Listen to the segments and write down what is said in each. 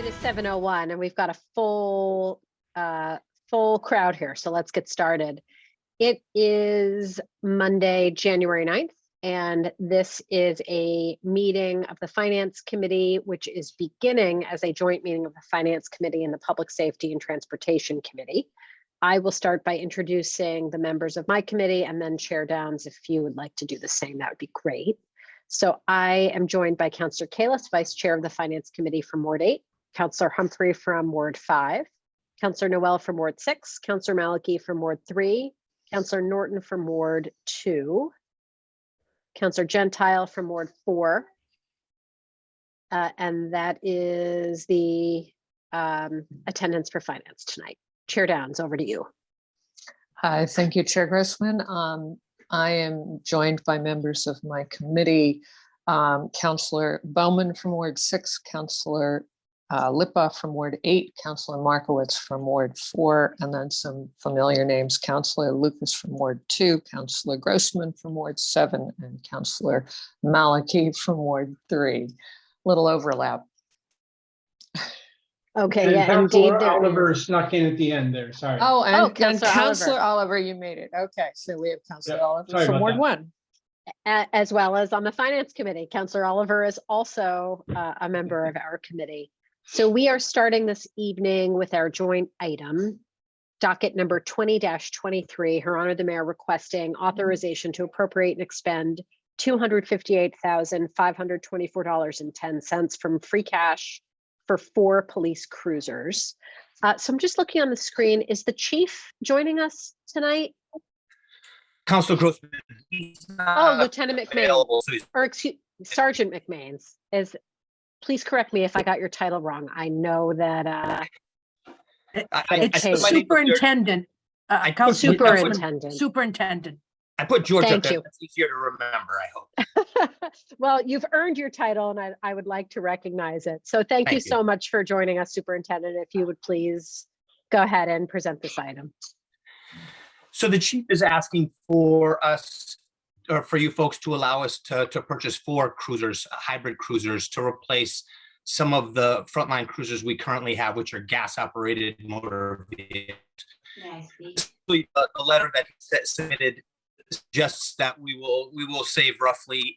It is 7:01 and we've got a full crowd here. So let's get started. It is Monday, January 9th, and this is a meeting of the Finance Committee, which is beginning as a joint meeting of the Finance Committee and the Public Safety and Transportation Committee. I will start by introducing the members of my committee, and then Chair Downs, if you would like to do the same, that would be great. So I am joined by Councillor Kalis, Vice Chair of the Finance Committee from Ward 8, Councillor Humphrey from Ward 5, Councillor Noel from Ward 6, Councillor Malachy from Ward 3, Councillor Norton from Ward 2, Councillor Gentile from Ward 4, and that is the attendance for finance tonight. Chair Downs, over to you. Hi, thank you, Chair Grossman. I am joined by members of my committee, Councillor Bowman from Ward 6, Councillor Lipa from Ward 8, Councillor Markowitz from Ward 4, and then some familiar names, Councillor Lucas from Ward 2, Councillor Grossman from Ward 7, and Councillor Malachy from Ward 3. Little overlap. Okay, And yeah, Councillor indeed. Oliver snuck in at the end there, sorry. Oh, and Councillor Councillor Oliver, you made it. Okay, so we have Councillor Yeah, Oliver sorry from about Ward that. 1. As well as on the Finance Committee. Councillor Oliver is also a member of our committee. So we are starting this evening with our joint item, docket number 20-23, Her Honor the Mayor requesting authorization to appropriate and expend $258,524.10 from free cash for 4 police cruisers. So I'm just looking on the screen. Is the chief joining us tonight? Councilor Grossman. Oh, Lieutenant McMahon, available, so he's- or excuse, Sergeant McMahon's is. Please correct me if I got your title wrong. I know that I It's put my name up there. Superintendent. I Councilor put- Grossman, Superintendent. I put George up Thank there. you. That's easier to remember, I hope. Well, you've earned your title and I would like to recognize it. So thank you Thank you. so much for joining us, Superintendent. If you would please go ahead and present this item. So the chief is asking for us, or for you folks to allow us to purchase 4 cruisers, hybrid cruisers, to replace some of the frontline cruisers we currently have, which are gas operated motor vehicles. The letter that he submitted suggests that we will save roughly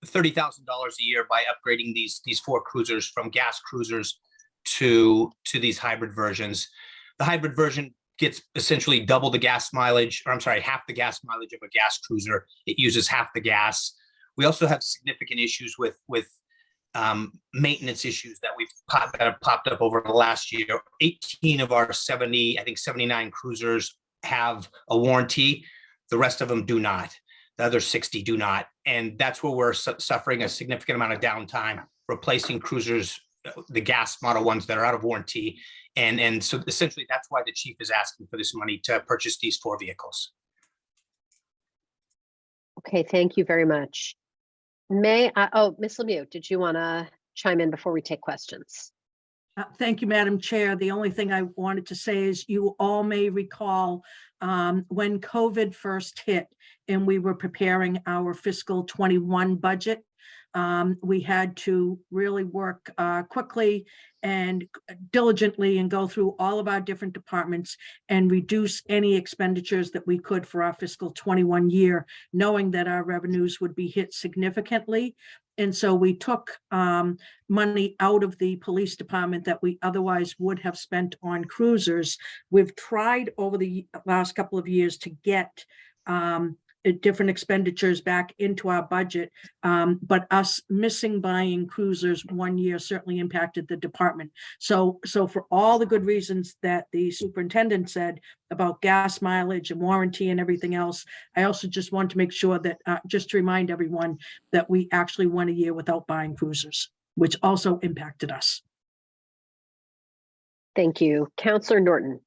$30,000 a year by upgrading these 4 cruisers from gas cruisers to these hybrid versions. The hybrid version gets essentially double the gas mileage, or I'm sorry, half the gas mileage of a gas cruiser. It uses half the gas. We also have significant issues with maintenance issues that have popped up over the last year. 18 of our 70, I think 79 cruisers have a warranty. The rest of them do not. The other 60 do not. And that's where we're suffering a significant amount of downtime, replacing cruisers, the gas model ones that are out of warranty. And so essentially that's why the chief is asking for this money to purchase these 4 vehicles. Okay, thank you very much. Ms. Lemieux, did you want to chime in before we take questions? Thank you, Madam Chair. The only thing I wanted to say is you all may recall when COVID first hit and we were preparing our fiscal 21 budget, we had to really work quickly and diligently and go through all of our different departments and reduce any expenditures that we could for our fiscal 21 year, knowing that our revenues would be hit significantly. And so we took money out of the police department that we otherwise would have spent on cruisers. We've tried over the last couple of years to get different expenditures back into our budget, but us missing buying cruisers 1 year certainly impacted the department. So for all the good reasons that the superintendent said about gas mileage and warranty and everything else, I also just want to make sure that, just to remind everyone that we actually went a year without buying cruisers, which also impacted us. Thank you. Councillor Norton.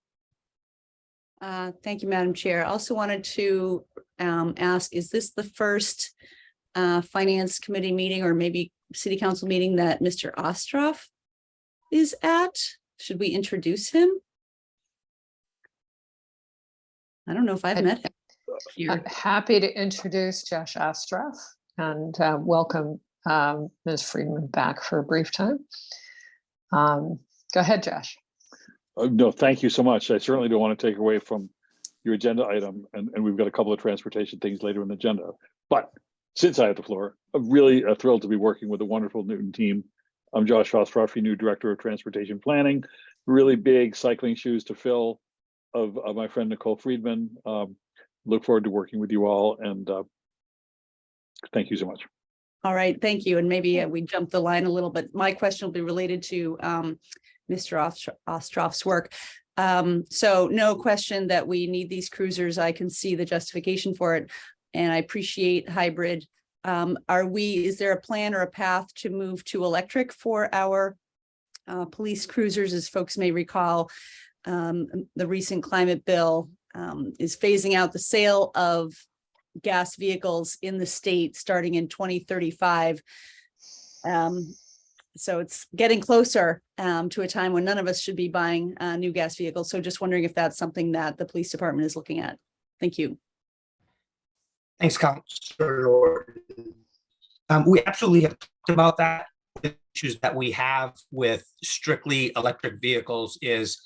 Thank you, Madam Chair. I also wanted to ask, is this the first Finance Committee meeting or maybe City Council meeting that Mr. Ostroff is at? Should we introduce him? I don't know if I've met him here. I'm happy to introduce Josh Ostroff and welcome Ms. Friedman back for a brief time. Go ahead, Josh. No, thank you so much. I certainly don't want to take away from your agenda item, and we've got a couple of transportation things later in the agenda. But since I have the floor, I'm really thrilled to be working with a wonderful Newton team. I'm Josh Ostrowski, new Director of Transportation Planning. Really big cycling shoes to fill of my friend Nicole Friedman. Look forward to working with you all, and thank you so much. All right, thank you. And maybe we jumped the line a little bit. My question will be related to Mr. Ostroff's work. So no question that we need these cruisers. I can see the justification for it, and I appreciate hybrid. Is there a plan or a path to move to electric for our police cruisers? As folks may recall, the recent climate bill is phasing out the sale of gas vehicles in the state starting in 2035. So it's getting closer to a time when none of us should be buying new gas vehicles. So just wondering if that's something that the police department is looking at. Thank you. Thanks, Councilor. We absolutely have talked about that. The issues that we have with strictly electric vehicles is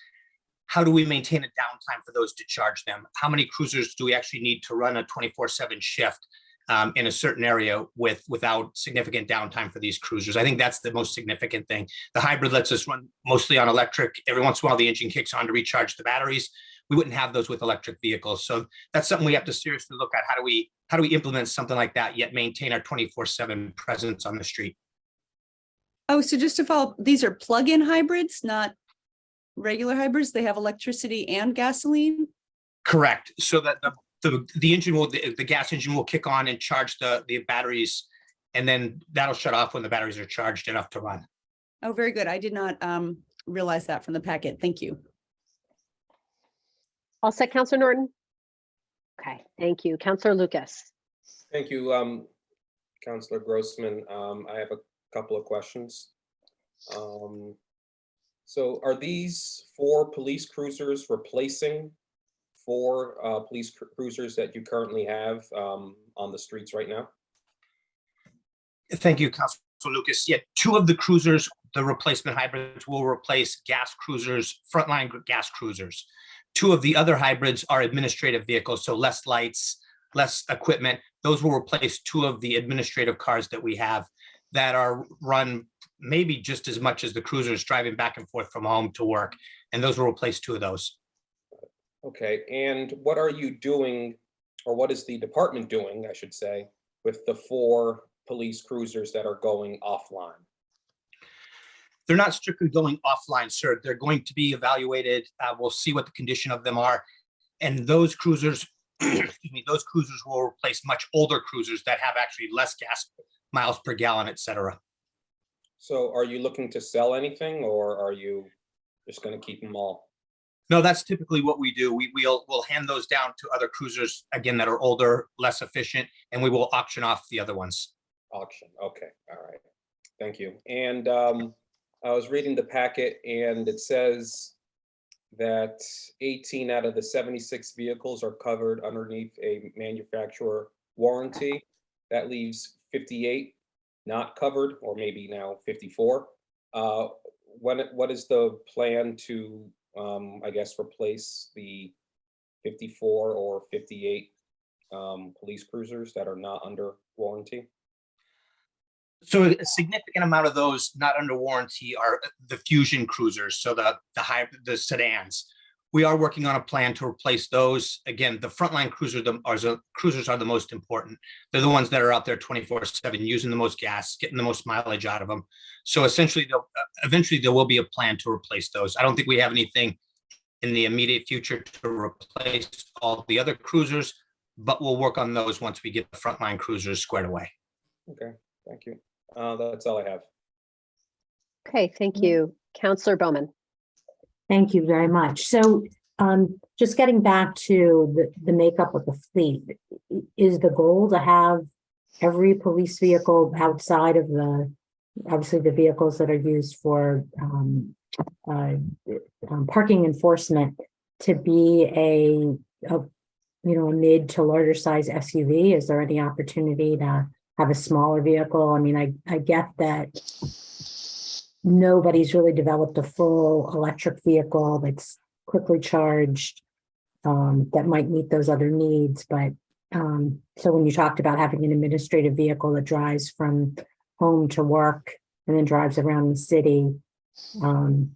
how do we maintain a downtime for those to charge them? How many cruisers do we actually need to run a 24/7 shift in a certain area without significant downtime for these cruisers? I think that's the most significant thing. The hybrid lets us run mostly on electric. Every once in a while, the engine kicks on to recharge the batteries. We wouldn't have those with electric vehicles. So that's something we have to seriously look at. How do we implement something like that, yet maintain our 24/7 presence on the street? Oh, so just to follow, these are plug-in hybrids, not regular hybrids. They have electricity and gasoline. Correct. So that the engine will, the gas engine will kick on and charge the batteries, and then that'll shut off when the batteries are charged enough to run. Oh, very good. I did not realize that from the packet. Thank you. All set, Counselor Norton? Okay, thank you. Counselor Lucas. Thank you, Councilor Grossman. I have a couple of questions. So are these 4 police cruisers replacing 4 police cruisers that you currently have on the streets right now? Thank you, Councilor Lucas. Yeah, 2 of the cruisers, the replacement hybrids, will replace gas cruisers, frontline gas cruisers. 2 of the other hybrids are administrative vehicles, so less lights, less equipment. Those will replace 2 of the administrative cars that we have that are run maybe just as much as the cruisers driving back and forth from home to work. And those will replace 2 of those. Okay, and what are you doing, or what is the department doing, I should say, with the 4 police cruisers that are going offline? They're not strictly going offline, sir. They're going to be evaluated. We'll see what the condition of them are. And those cruisers, excuse me, those cruisers will replace much older cruisers that have actually less gas miles per gallon, et cetera. So are you looking to sell anything, or are you just going to keep them all? No, that's typically what we do. We'll hand those down to other cruisers, again, that are older, less efficient, and we will auction off the other ones. Auction. Okay. All right. Thank you. And I was reading the packet, and it says that 18 out of the 76 vehicles are covered underneath a manufacturer warranty. That leaves 58 not covered, or maybe now 54. What is the plan to, I guess, replace the 54 or 58 police cruisers that are not under warranty? So a significant amount of those not under warranty are the Fusion cruisers, so the sedans. We are working on a plan to replace those. Again, the frontline cruisers are the most important. They're the ones that are out there 24/7, using the most gas, getting the most mileage out of them. So essentially, eventually there will be a plan to replace those. I don't think we have anything in the immediate future to replace all the other cruisers, but we'll work on those once we get the frontline cruisers squared away. Okay, thank you. That's all I have. Okay, thank you. Counselor Bowman. Thank you very much. So just getting back to the makeup of the fleet, is the goal to have every police vehicle outside of obviously the vehicles that are used for parking enforcement to be a mid to larger size SUV? Is there any opportunity to have a smaller vehicle? I mean, I get that nobody's really developed a full electric vehicle that's quickly charged, that might meet those other needs. But so when you talked about having an administrative vehicle that drives from home to work and then drives around the city, and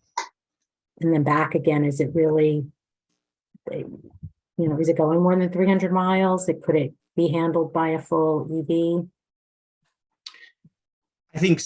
then back again, is it really, is it going more than 300 miles? Could it be handled by a full EV? I think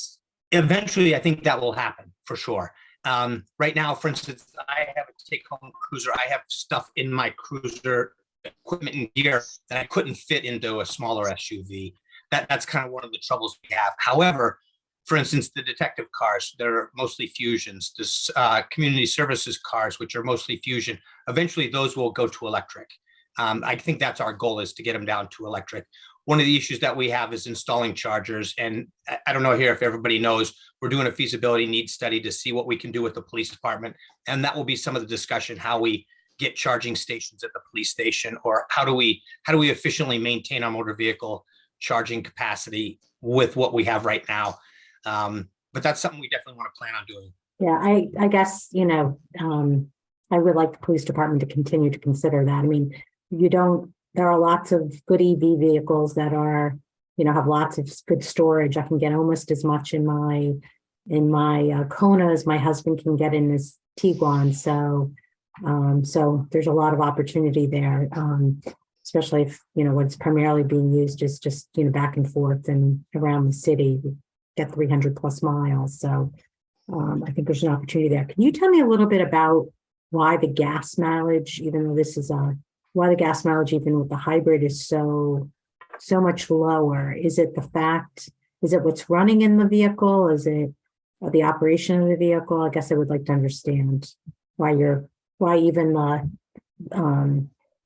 eventually, I think that will happen for sure. Right now, for instance, I have a take-home cruiser. I have stuff in my cruiser, equipment and gear that I couldn't fit into a smaller SUV. That's kind of one of the troubles we have. However, for instance, the detective cars, they're mostly Fusions. This community services cars, which are mostly Fusion, eventually those will go to electric. I think that's our goal, is to get them down to electric. One of the issues that we have is installing chargers. And I don't know here if everybody knows, we're doing a feasibility needs study to see what we can do with the police department. And that will be some of the discussion, how we get charging stations at the police station, or how do we efficiently maintain our motor vehicle charging capacity with what we have right now. But that's something we definitely want to plan on doing. Yeah, I guess, I would like the police department to continue to consider that. I mean, there are lots of good EV vehicles that are, have lots of good storage. I can get almost as much in my Kona as my husband can get in his Tiguan. So there's a lot of opportunity there, especially if, what's primarily being used is just, back and forth and around the city, get 300 plus miles. So I think there's an opportunity there. Can you tell me a little bit about why the gas mileage, even though this is why the gas mileage, even with the hybrid, is so much lower? Is it what's running in the vehicle? Is it the operation of the vehicle? I guess I would like to understand why even the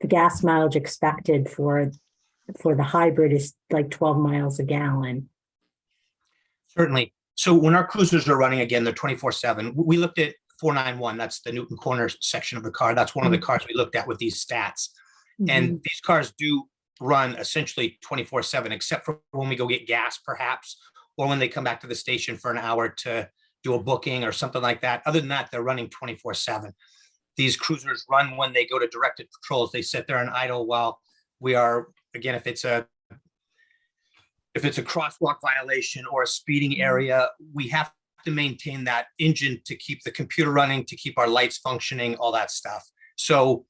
gas mileage expected for the hybrid is like 12 miles a gallon. Certainly. So when our cruisers are running, again, they're 24/7. We looked at 491. That's the Newton Corner section of the car. That's one of the cars we looked at with these stats. And these cars do run essentially 24/7, except for when we go get gas, perhaps, or when they come back to the station for an hour to do a booking or something like that. Other than that, they're running 24/7. These cruisers run when they go to directed patrols. They sit there and idle while we are, again, if it's a crosswalk violation or a speeding area, we have to maintain that engine to keep the computer running, to keep our lights functioning, all that stuff. So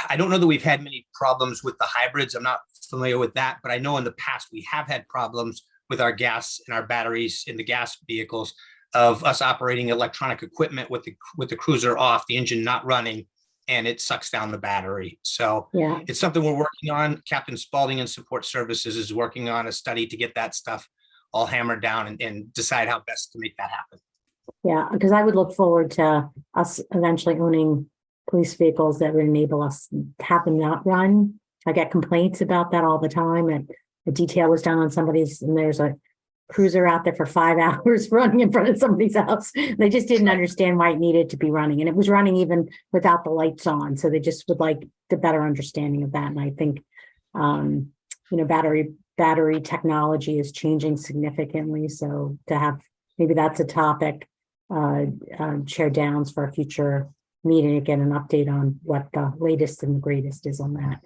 I don't know that we've had many problems with the hybrids. I'm not familiar with that, but I know in the past we have had problems with our gas and our batteries in the gas vehicles of us operating electronic equipment with the cruiser off, the engine not running, and it sucks down the battery. So Yeah. it's something we're working on. Captain Spalding and Support Services is working on a study to get that stuff all hammered down and decide how best to make that happen. Yeah, because I would look forward to us eventually owning police vehicles that would enable us to have them not run. I get complaints about that all the time. And a detail was done on somebody's, and there's a cruiser out there for 5 hours running in front of somebody's house. They just didn't understand why it needed to be running. And it was running even without the lights on. So they just would like the better understanding of that. And I think, battery technology is changing significantly. So to have, maybe that's a topic, Chair Downs, for a future meeting, again, an update on what the latest and the greatest is on that.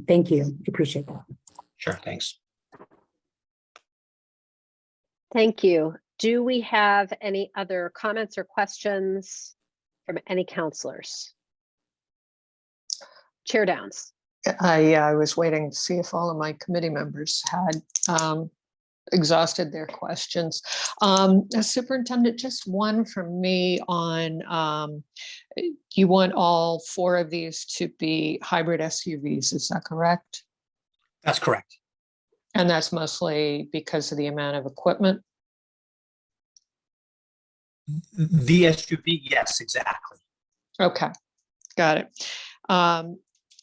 Thank you. Appreciate that. Sure, thanks. Thank you. Do we have any other comments or questions from any counselors? Chair Downs. I was waiting to see if all of my committee members had exhausted their questions. Superintendent, just one from me on, you want all 4 of these to be hybrid SUVs, is that correct? That's correct. And that's mostly because of the amount of equipment? The SUV, yes, exactly. Okay, got it.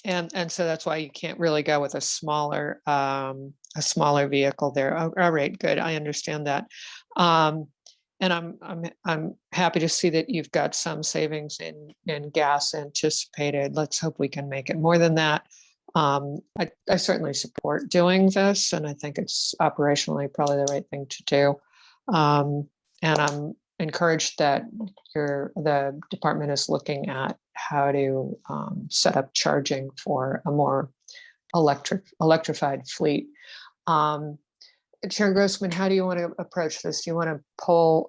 And so that's why you can't really go with a smaller vehicle there. All right, good. I understand that. And I'm happy to see that you've got some savings in gas anticipated. Let's hope we can make it more than that. I certainly support doing this, and I think it's operationally probably the right thing to do. And I'm encouraged that the department is looking at how to set up charging for a more electrified fleet. Chair Grossman, how do you want to approach this? Do you want to poll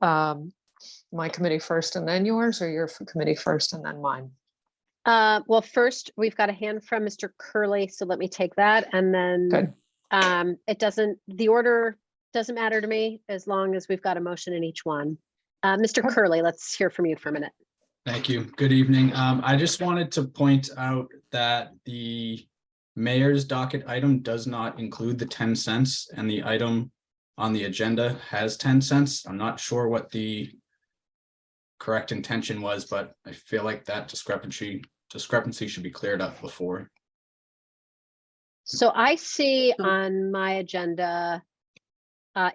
my committee first and then yours, or your committee first and then mine? Well, first, we've got a hand from Mr. Curley, so let me take that, and then Good. the order doesn't matter to me as long as we've got a motion in each one. Mr. Okay. Curley, let's hear from you for a minute. Thank you. Good evening. I just wanted to point out that the mayor's docket item does not include the 10 cents, and the item on the agenda has 10 cents. I'm not sure what the correct intention was, but I feel like that discrepancy should be cleared up before. So I see So- on my agenda,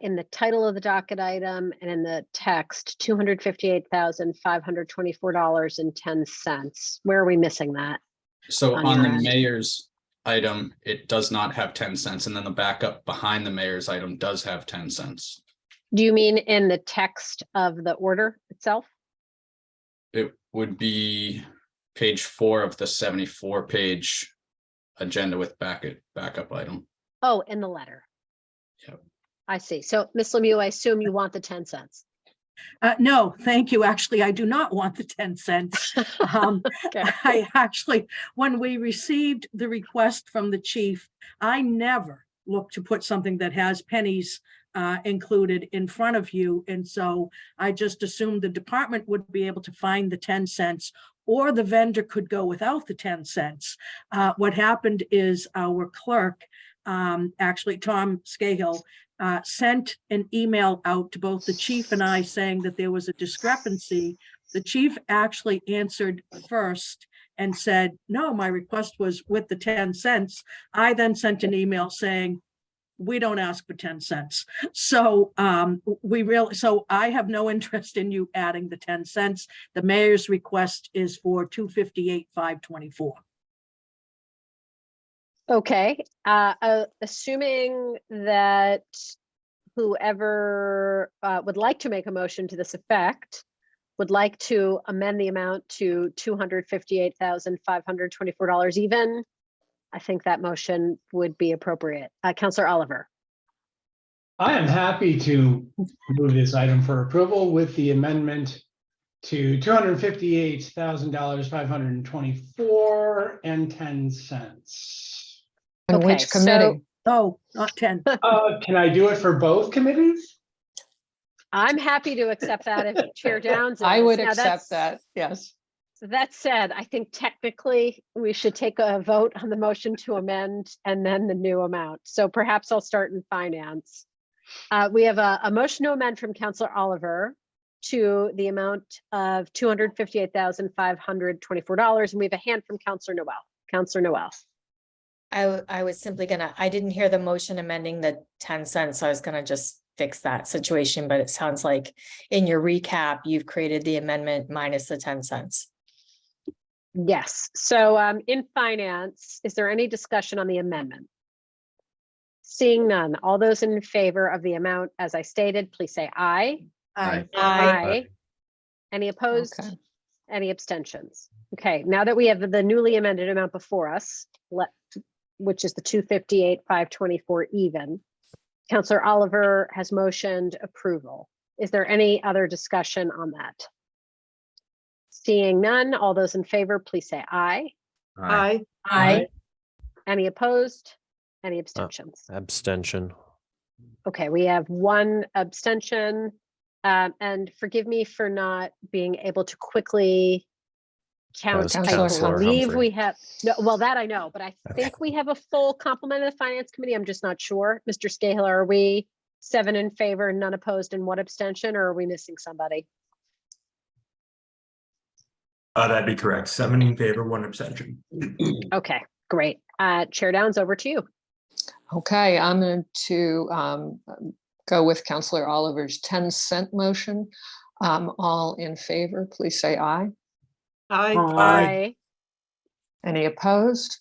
in the title of the docket item and in the text, $258,524.10. Where are we missing that? So On on your the end. mayor's item, it does not have 10 cents, and then the backup behind the mayor's item does have 10 cents. Do you mean in the text of the order itself? It would be page 4 of the 74-page agenda with backup item. Oh, in the letter. Yep. I see. So Ms. Lemieux, I assume you want the 10 cents. No, thank you. Actually, I do not want the 10 cents. Okay. I actually, when we received the request from the chief, I never look to put something that has pennies included in front of you. And so I just assumed the department would be able to find the 10 cents, or the vendor could go without the 10 cents. What happened is our clerk, actually Tom Scahill, sent an email out to both the chief and I saying that there was a discrepancy. The chief actually answered first and said, no, my request was with the 10 cents. I then sent an email saying, we don't ask for 10 cents. So so I have no interest in you adding the 10 cents. The mayor's request is for $258,524. Okay, assuming that whoever would like to make a motion to this effect would like to amend the amount to $258,524 even, I think that motion would be appropriate. Councillor Oliver. I am happy to move this item for approval with the amendment to $258,524.10. And Okay, which committee? Oh, not 10. Can I do it for both committees? I'm happy to accept that if Chair Downs. I is. would Now, accept that's- that, yes. That said, I think technically we should take a vote on the motion to amend and then the new amount. So perhaps I'll start in finance. We have a motion to amend from Councillor Oliver to the amount of $258,524. And we have a hand from Councillor Noel. Councillor Noel. I was simply I didn't hear the motion amending the 10 cents, so I was gonna just fix that situation, but it sounds like in your recap, you've created the amendment minus the 10 cents. Yes. So in finance, is there any discussion on the amendment? Seeing none, all those in favor of the amount as I stated, please say aye. Aye. Aye. Any opposed? Okay. Any abstentions? Okay, now that we have the newly amended amount before us, which is the 258,524 even, Councillor Oliver has motioned approval. Is there any other discussion on that? Seeing none, all those in favor, please say aye. Aye. Aye. Any opposed? Any abstentions? Abstention. Okay, we have one abstention. And forgive me for not being able to quickly count. was I Councillor believe Humphrey. we have, no, well, that I know, but I Okay. think we have a full complement of the Finance Committee. I'm just not sure. Mr. Scahill, are we 7 in favor, none opposed, and 1 abstention, or are we missing somebody? That'd be correct. 7 in favor, 1 abstention. Okay, great. Chair Downs, over to you. Okay, I'm going to go with Councillor Oliver's 10-cent motion. All in favor, please say aye. Aye. Any opposed?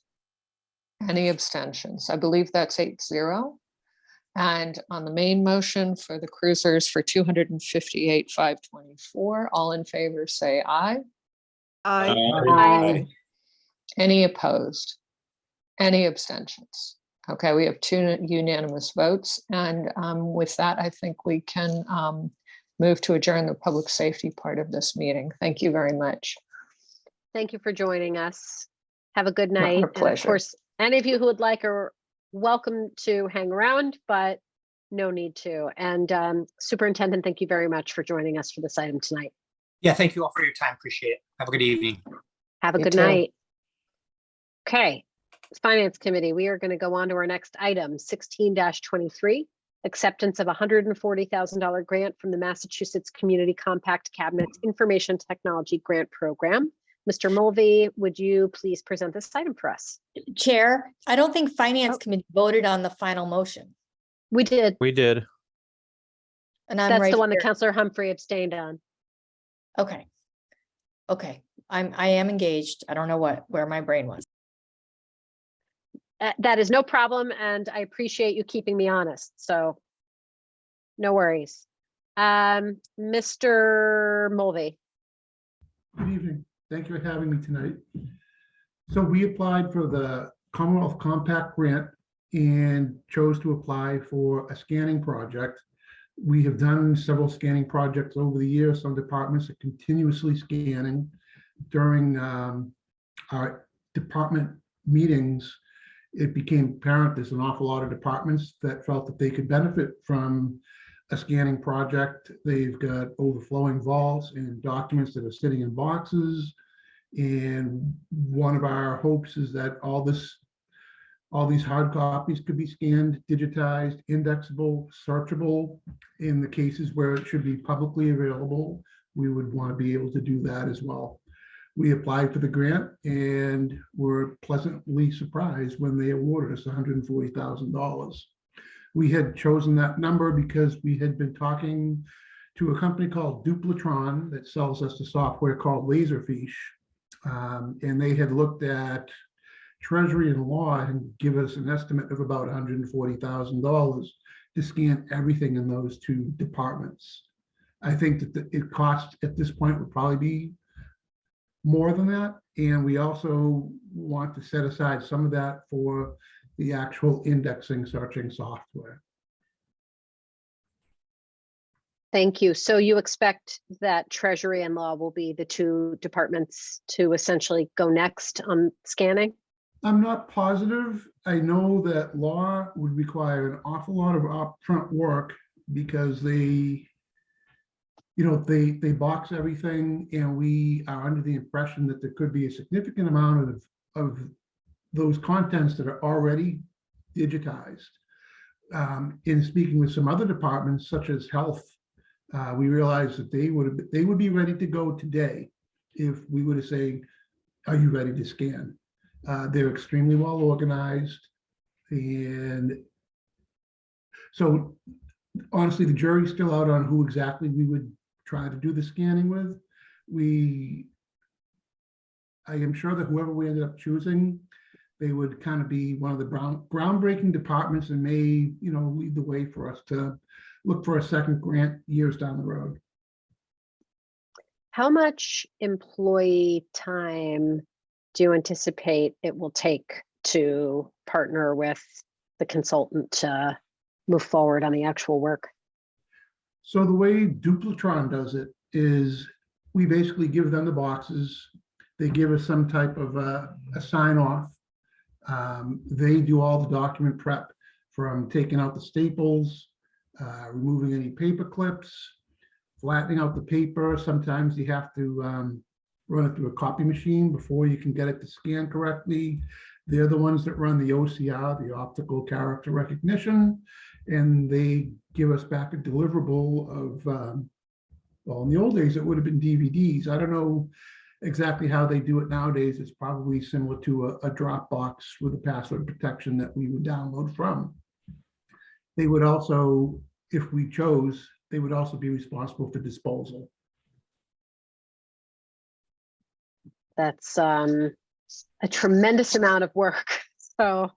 Any abstentions? I believe that's 8-0. And on the main motion for the cruisers for 258,524, all in favor, say aye. Aye. Any opposed? Any abstentions? Okay, we have 2 unanimous votes. And with that, I think we can move to adjourn the public safety part of this meeting. Thank you very much. Thank you for joining us. Have a good Our night. And of pleasure. course, any of you who would like are welcome to hang around, but no need to. And Superintendent, thank you very much for joining us for this item tonight. Yeah, thank you all for your time. Appreciate it. Have a good evening. Have a You good too. night. Okay, Finance Committee, we are going to go on to our next item, 16-23, acceptance of $140,000 grant from the Massachusetts Community Compact Cabinet Information Technology Grant Program. Mr. Mulvey, would you please present this item for us? Chair, I don't think Finance Oh. Committee voted on the final motion. We did. We did. And I'm That's right the one that here. Counselor Humphrey abstained on. Okay. Okay, I am engaged. I don't know where my brain was. That is no problem, and I appreciate you keeping me honest, so no worries. Mr. Mulvey. Good evening. Thank you for having me tonight. So we applied for the Commonwealth Compact Grant and chose to apply for a scanning project. We have done several scanning projects over the years. Some departments are continuously scanning. During our department meetings, it became apparent there's an awful lot of departments that felt that they could benefit from a scanning project. They've got overflowing vaults and documents that are sitting in boxes. And one of our hopes is that all these hard copies could be scanned, digitized, indexable, searchable. In the cases where it should be publicly available, we would want to be able to do that as well. We applied for the grant and were pleasantly surprised when they awarded us $140,000. We had chosen that number because we had been talking to a company called Duplatron that sells us a software called Laserfiche. And they had looked at Treasury and Law and give us an estimate of about $140,000 to scan everything in those 2 departments. I think that it cost at this point would probably be more than that. And we also want to set aside some of that for the actual indexing, searching software. Thank you. So you expect that Treasury and Law will be the 2 departments to essentially go next on scanning? I'm not positive. I know that Law would require an awful lot of upfront work because they box everything, and we are under the impression that there could be a significant amount of those contents that are already digitized. In speaking with some other departments, such as health, we realized that they would be ready to go today if we were to say, "Are you ready to scan?" They're extremely well organized, and so honestly, the jury's still out on who exactly we would try to do the scanning with. I am sure that whoever we ended up choosing, they would kind of be one of the groundbreaking departments and may, lead the way for us to look for a second grant years down the road. How much employee time do you anticipate it will take to partner with the consultant to move forward on the actual work? So the way Duplatron does it is we basically give them the boxes. They give us some type of a sign off. They do all the document prep, from taking out the staples, removing any paper clips, flattening out the paper. Sometimes you have to run it through a copy machine before you can get it to scan correctly. They're the ones that run the OCR, the optical character recognition, and they give us back a deliverable of, well, in the old days, it would have been DVDs. I don't know exactly how they do it nowadays. It's probably similar to a Dropbox with a password protection that we would download from. They would also, if we chose, they would also be responsible for disposal. That's a tremendous amount of work. So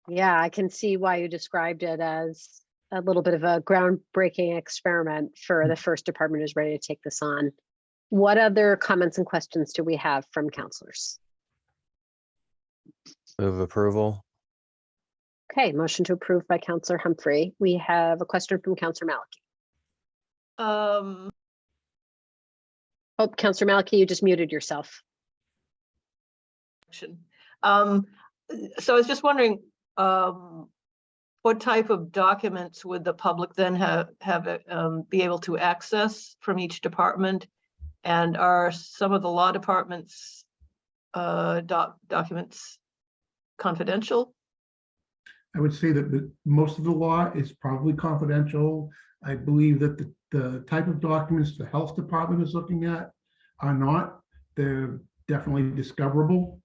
Yeah, I can see why you described it as a little bit of a groundbreaking experiment for the first department who's ready to take this on. What other comments and questions do we have from counselors? Move approval. Okay, motion to approve by Counselor Humphrey. We have a question from Counselor Malachy. Oh, Counselor Malachy, you just muted yourself. So I was just wondering, what type of documents would the public then be able to access from each department? And are some of the law departments documents confidential? I would say that most of the law is probably confidential. I believe that the type of documents the health department is looking at are not. They're definitely discoverable.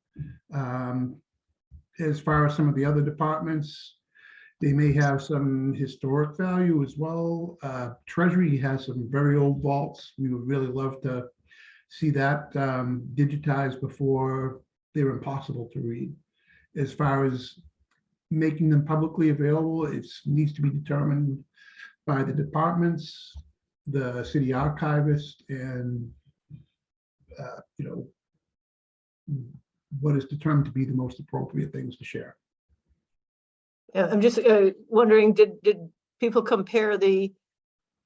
As far as some of the other departments, they may have some historic value as well. Treasury has some very old vaults. We would really love to see that digitized before they're impossible to read. As far as making them publicly available, it needs to be determined by the departments, the city archivist, and what is determined to be the most appropriate things to share. Yeah, I'm just wondering, did people compare the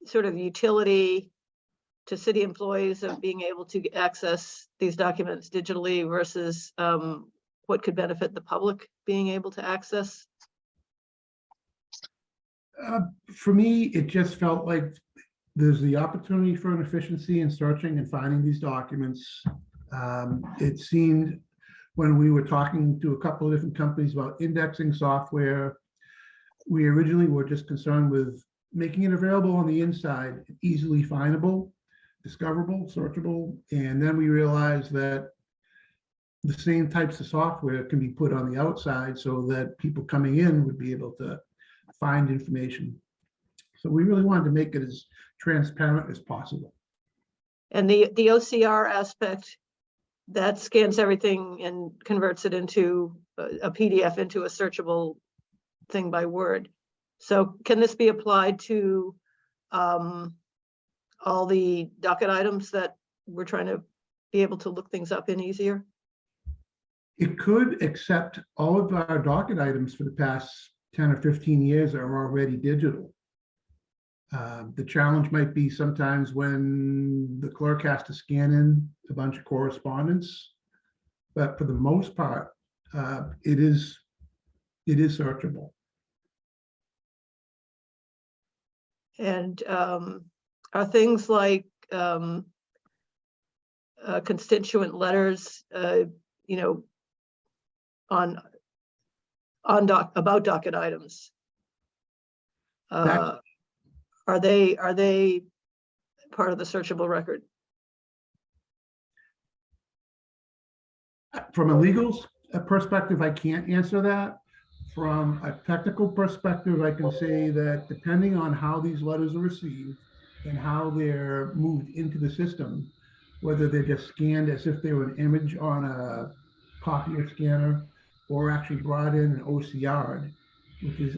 sort of utility to city employees of being able to access these documents digitally versus what could benefit the public being able to access? For me, it just felt like there's the opportunity for an efficiency in searching and finding these documents. It seemed when we were talking to a couple of different companies about indexing software, we originally were just concerned with making it available on the inside, easily findable, discoverable, searchable. And then we realized that the same types of software can be put on the outside so that people coming in would be able to find information. So we really wanted to make it as transparent as possible. And the OCR aspect, that scans everything and converts it into a PDF into a searchable thing by Word. So can this be applied to all the docket items that we're trying to be able to look things up in easier? It could, except all of our docket items for the past 10 or 15 years are already digital. The challenge might be sometimes when the clerk has to scan in a bunch of correspondence, but for the most part, it is searchable. And are things like constituent letters, about docket items? Are they part of the searchable record? From a legal perspective, I can't answer that. From a technical perspective, I can say that depending on how these letters are received and how they're moved into the system, whether they're just scanned as if they were an image on a copier scanner or actually brought in and OCR'd, which is,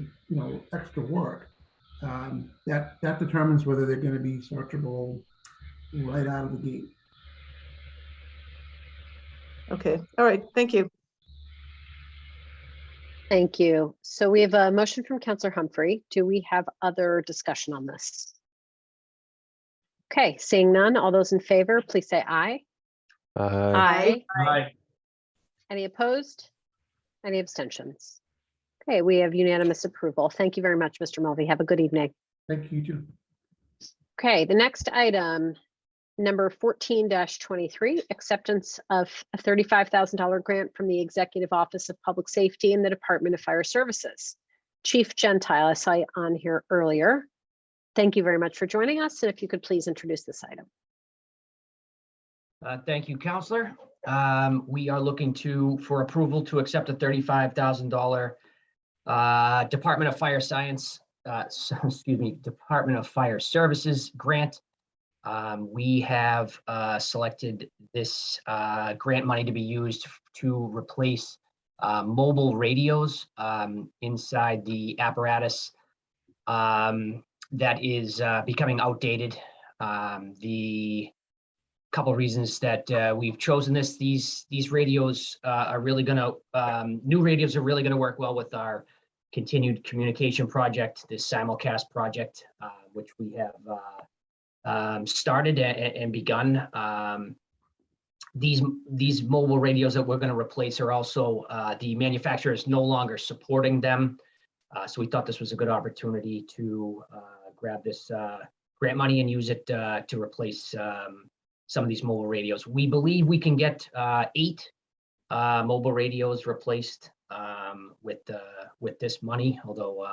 extra work, that determines whether they're going to be searchable right out of the gate. Okay, all right, thank you. Thank you. So we have a motion from Counselor Humphrey. Do we have other discussion on this? Okay, seeing none, all those in favor, please say aye. Aye. Aye. Any opposed? Any abstentions? Okay, we have unanimous approval. Thank you very much, Mr. Mulvey. Have a good evening. Thank you, too. Okay, the next item, number 14-23, acceptance of a $35,000 grant from the Executive Office of Public Safety and the Department of Fire Services. Chief Gentile, I saw you on here earlier. Thank you very much for joining us. And if you could please introduce this item. Thank you, Counselor. We are looking for approval to accept a $35,000 Department of Fire Department of Fire Services grant. We have selected this grant money to be used to replace mobile radios inside the apparatus that is becoming outdated. The couple reasons that we've chosen these radios are really gonna, new radios are really gonna work well with our continued communication project, this simulcast project, which we have started and begun. These mobile radios that we're going to replace are also, the manufacturer is no longer supporting them. So we thought this was a good opportunity to grab this grant money and use it to replace some of these mobile radios. We believe we can get 8 mobile radios replaced with this money, although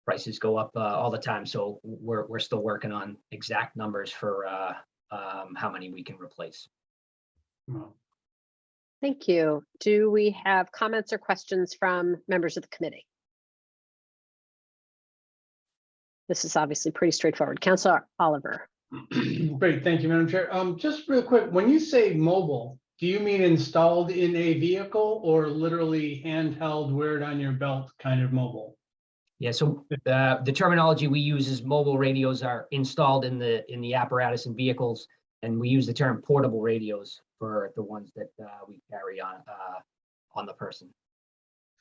prices go up all the time. So we're still working on exact numbers for how many we can replace. Thank you. Do we have comments or questions from members of the committee? This is obviously pretty straightforward. Councilor Oliver. Great, thank you, Madam Chair. Just real quick, when you say mobile, do you mean installed in a vehicle or literally handheld, wear it on your belt kind of mobile? Yeah, so the terminology we use is mobile radios are installed in the apparatus and vehicles, and we use the term portable radios for the ones that we carry on the person.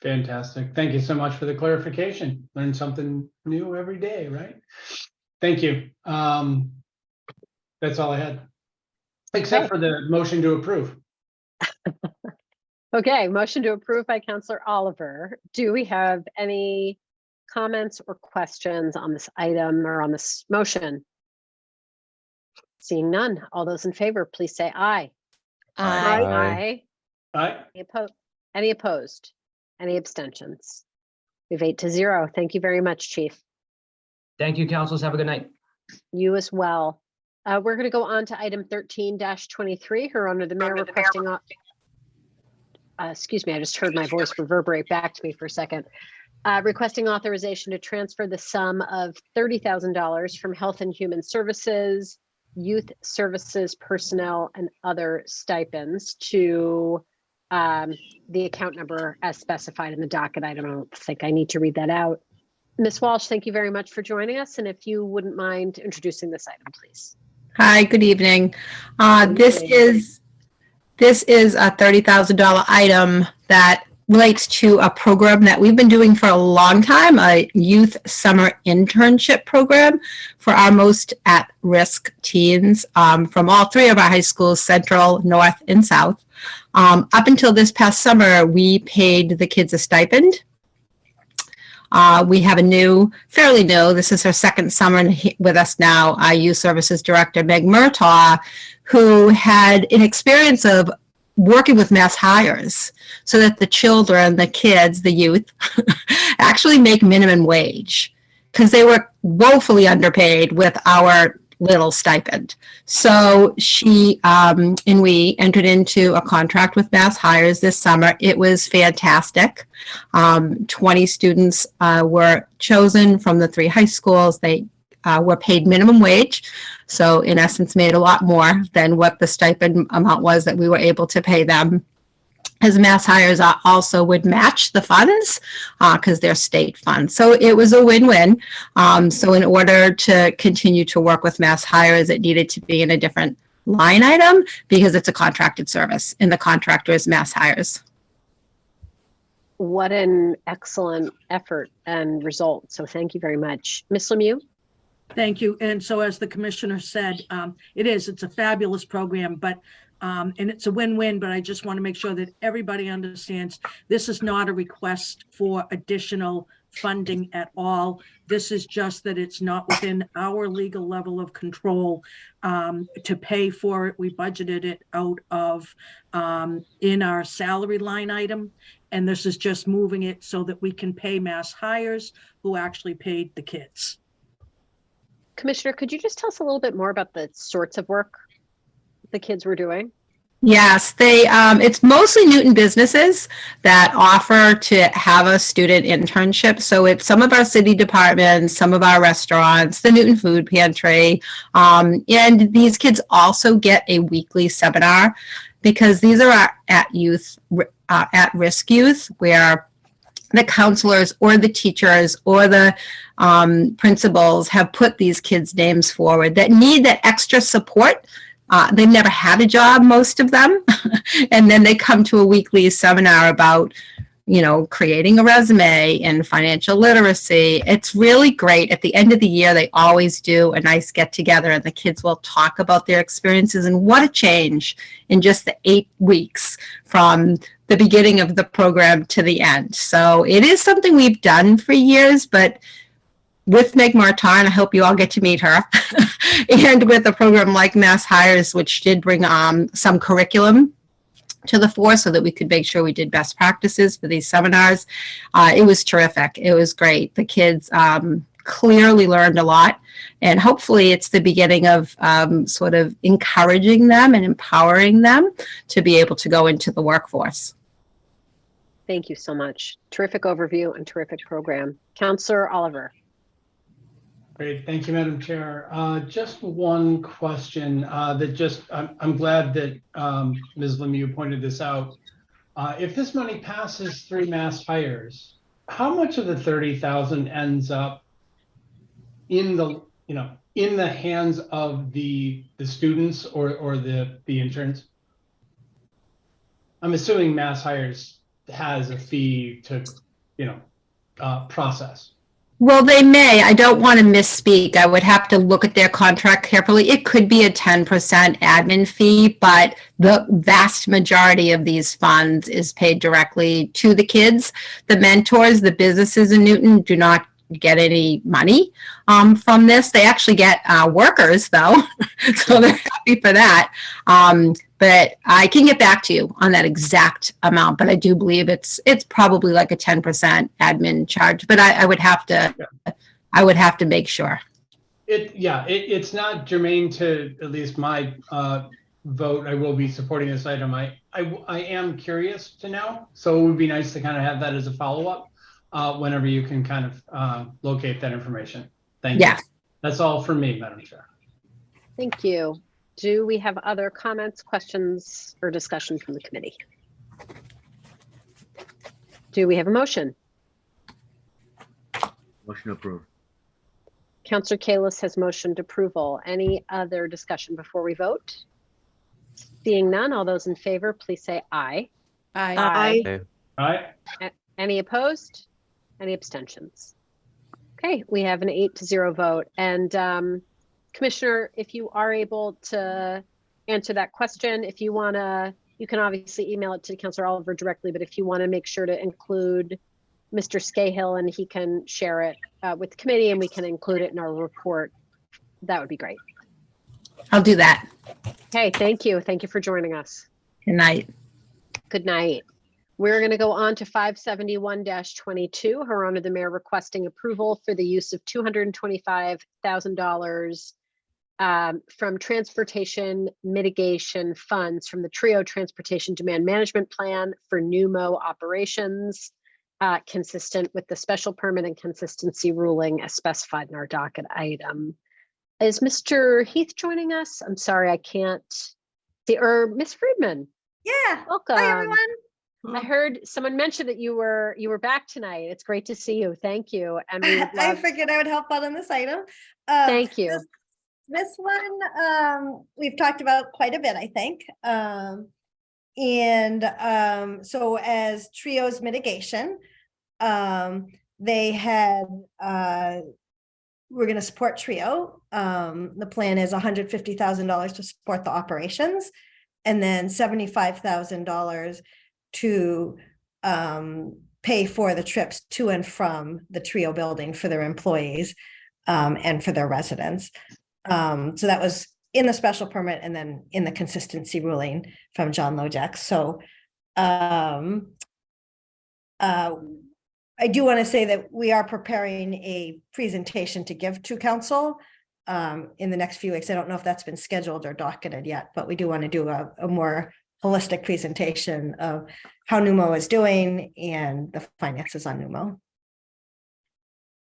Fantastic. Thank you so much for the clarification. Learn something new every day, right? Thank you. That's all I had. Except for the motion to approve. Okay, motion to approve by Councilor Oliver. Do we have any comments or questions on this item or on this motion? Seeing none, all those in favor, please say aye. Aye. Aye. Any opposed? Any abstentions? We have 8-0. Thank you very much, Chief. Thank you, councilors. Have a good night. You as well. We're going to go on to item 13-23. Her Honor, the Mayor requesting. Excuse me, I just heard my voice reverberate back to me for a second. Requesting authorization to transfer the sum of $30,000 from Health and Human Services, Youth Services personnel, and other stipends to the account number as specified in the docket item. I don't think I need to read that out. Ms. Walsh, thank you very much for joining us. And if you wouldn't mind introducing this item, please. Hi, good evening. This is a $30,000 item that relates to a program that we've been doing for a long time, a youth summer internship program for our most at-risk teens from all 3 of our high schools, Central, North, and South. Up until this past summer, we paid the kids a stipend. We have fairly new, this is her second summer with us now, our Youth Services Director, Meg Murtaugh, who had an experience of working with mass hires so that the children, the kids, the youth actually make minimum wage because they were woefully underpaid with our little stipend. So she and we entered into a contract with Mass Hires this summer. It was fantastic. 20 students were chosen from the 3 high schools. They were paid minimum wage. So in essence, made a lot more than what the stipend amount was that we were able to pay them. As Mass Hires also would match the funds because they're state funds. So it was a win-win. So in order to continue to work with Mass Hires, it needed to be in a different line item because it's a contracted service and the contractor is Mass Hires. What an excellent effort and result. So thank you very much. Ms. Lemieux? Thank you. And so as the commissioner said, it's a fabulous program, but and it's a win-win, but I just want to make sure that everybody understands this is not a request for additional funding at all. This is just that it's not within our legal level of control to pay for it. We budgeted it out of in our salary line item. And this is just moving it so that we can pay Mass Hires who actually paid the kids. Commissioner, could you just tell us a little bit more about the sorts of work the kids were doing? Yes, it's mostly Newton businesses that offer to have a student internship. So it's some of our city departments, some of our restaurants, the Newton Food Pantry. And these kids also get a weekly seminar because these are our at youth at-risk youth, where the counselors or the teachers or the principals have put these kids' names forward that need that extra support. They've never had a job, most of them, and then they come to a weekly seminar about, you know, creating a resume and financial literacy. It's really great. At the end of the year, they always do a nice get together and the kids will talk about their experiences, and what a change in just the 8 weeks from the beginning of the program to the end. So it is something we've done for years, but with Meg Martin, I hope you all get to meet her, and with a program like Mass Hires, which did bring some curriculum to the fore so that we could make sure we did best practices for these seminars. It was terrific. It was great. The kids clearly learned a lot, and hopefully it's the beginning of sort of encouraging them and empowering them to be able to go into the workforce. Thank you so much. Terrific overview and terrific program. Counselor Oliver. Great, thank you, Madam Chair. Just one question I'm glad that Ms. Lemieux pointed this out. If this money passes through Mass Hires, how much of the 30,000 ends up in the, in the hands of the students or the interns? I'm assuming Mass Hires has a fee to, process. Well, they may. I don't want to misspeak. I would have to look at their contract carefully. It could be a 10% admin fee, but the vast majority of these funds is paid directly to the kids. The mentors, the businesses in Newton do not get any money from this. They actually get workers, though, so they're happy for that. But I can get back to you on that exact amount, but I do believe it's probably like a 10% admin charge, but I would have to make sure. It's not germane to at least my vote. I will be supporting this item. I am curious to know, so it would be nice to kind of have that as a follow-up whenever you can kind of locate that information. Thank you. That's all for me, Madam Chair. Thank you. Do we have other comments, questions, or discussion from the committee? Do we have a motion? Motion approved. Councillor Kalis has motioned approval. Any other discussion before we vote? Seeing none, all those in favor, please say aye. Aye. Aye. Any opposed? Any abstentions? Okay, we have an 8-0 vote. And Commissioner, if you are able to answer that question, if you want to, you can obviously email it to Councillor Oliver directly, but if you want to make sure to include Mr. Scahill and he can share it with the committee and we can include it in our report, that would be great. I'll do that. Okay, thank you. Thank you for joining us. Good night. Good night. We're going to go on to 571-22. Her Honor the Mayor requesting approval for the use of $225,000 from transportation mitigation funds from the TRIO Transportation Demand Management Plan for NUMO operations, consistent with the special permit and consistency ruling as specified in our docket item. Is Mr. Heath joining us? I'm sorry, I can't see, or Ms. Friedman. Yeah. Welcome. Hi, everyone. I heard someone mention that you were back tonight. It's great to see you. Thank you. And we would I love... figured I would help out on this item. Thank you. This one we've talked about quite a bit, I think. So as TRIO's mitigation, they had we're going to support TRIO. The plan is $150,000 to support the operations, and then $75,000 to pay for the trips to and from the TRIO building for their employees and for their residents. So that was in the special permit and then in the consistency ruling from John Lojek. So I do want to say that we are preparing a presentation to give to council in the next few weeks. I don't know if that's been scheduled or docketed yet, but we do want to do a more holistic presentation of how NUMO is doing and the finances on NUMO.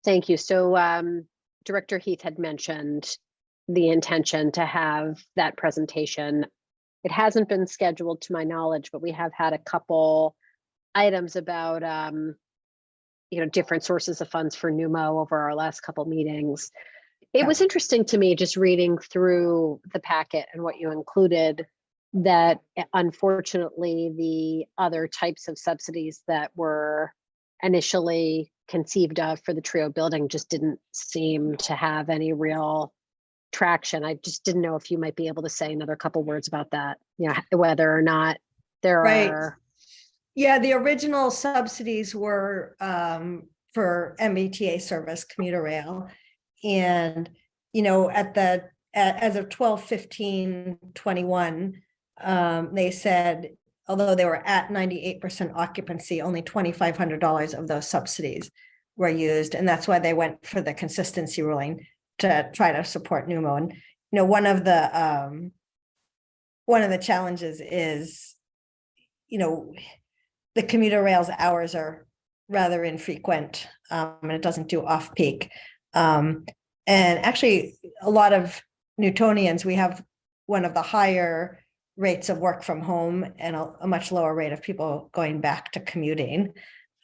Thank you. So Director Heath had mentioned the intention to have that presentation. It hasn't been scheduled to my knowledge, but we have had a couple items about, different sources of funds for Numo over our last couple meetings. It was interesting to me just reading through the packet and what you included, that unfortunately the other types of subsidies that were initially conceived of for the Trio building just didn't seem to have any real traction. I just didn't know if you might be able to say another couple words about that, whether or not there Right. are. Yeah, the original subsidies were for MBTA service, commuter rail. And, as of 12/15/21, they said, although they were at 98% occupancy, only $2,500 of those subsidies were used. And that's why they went for the consistency ruling to try to support Numo. And, one of the challenges is, the commuter rail's hours are rather infrequent, and it doesn't do off-peak. And actually, a lot of Newtonians, we have one of the higher rates of work from home and a much lower rate of people going back to commuting.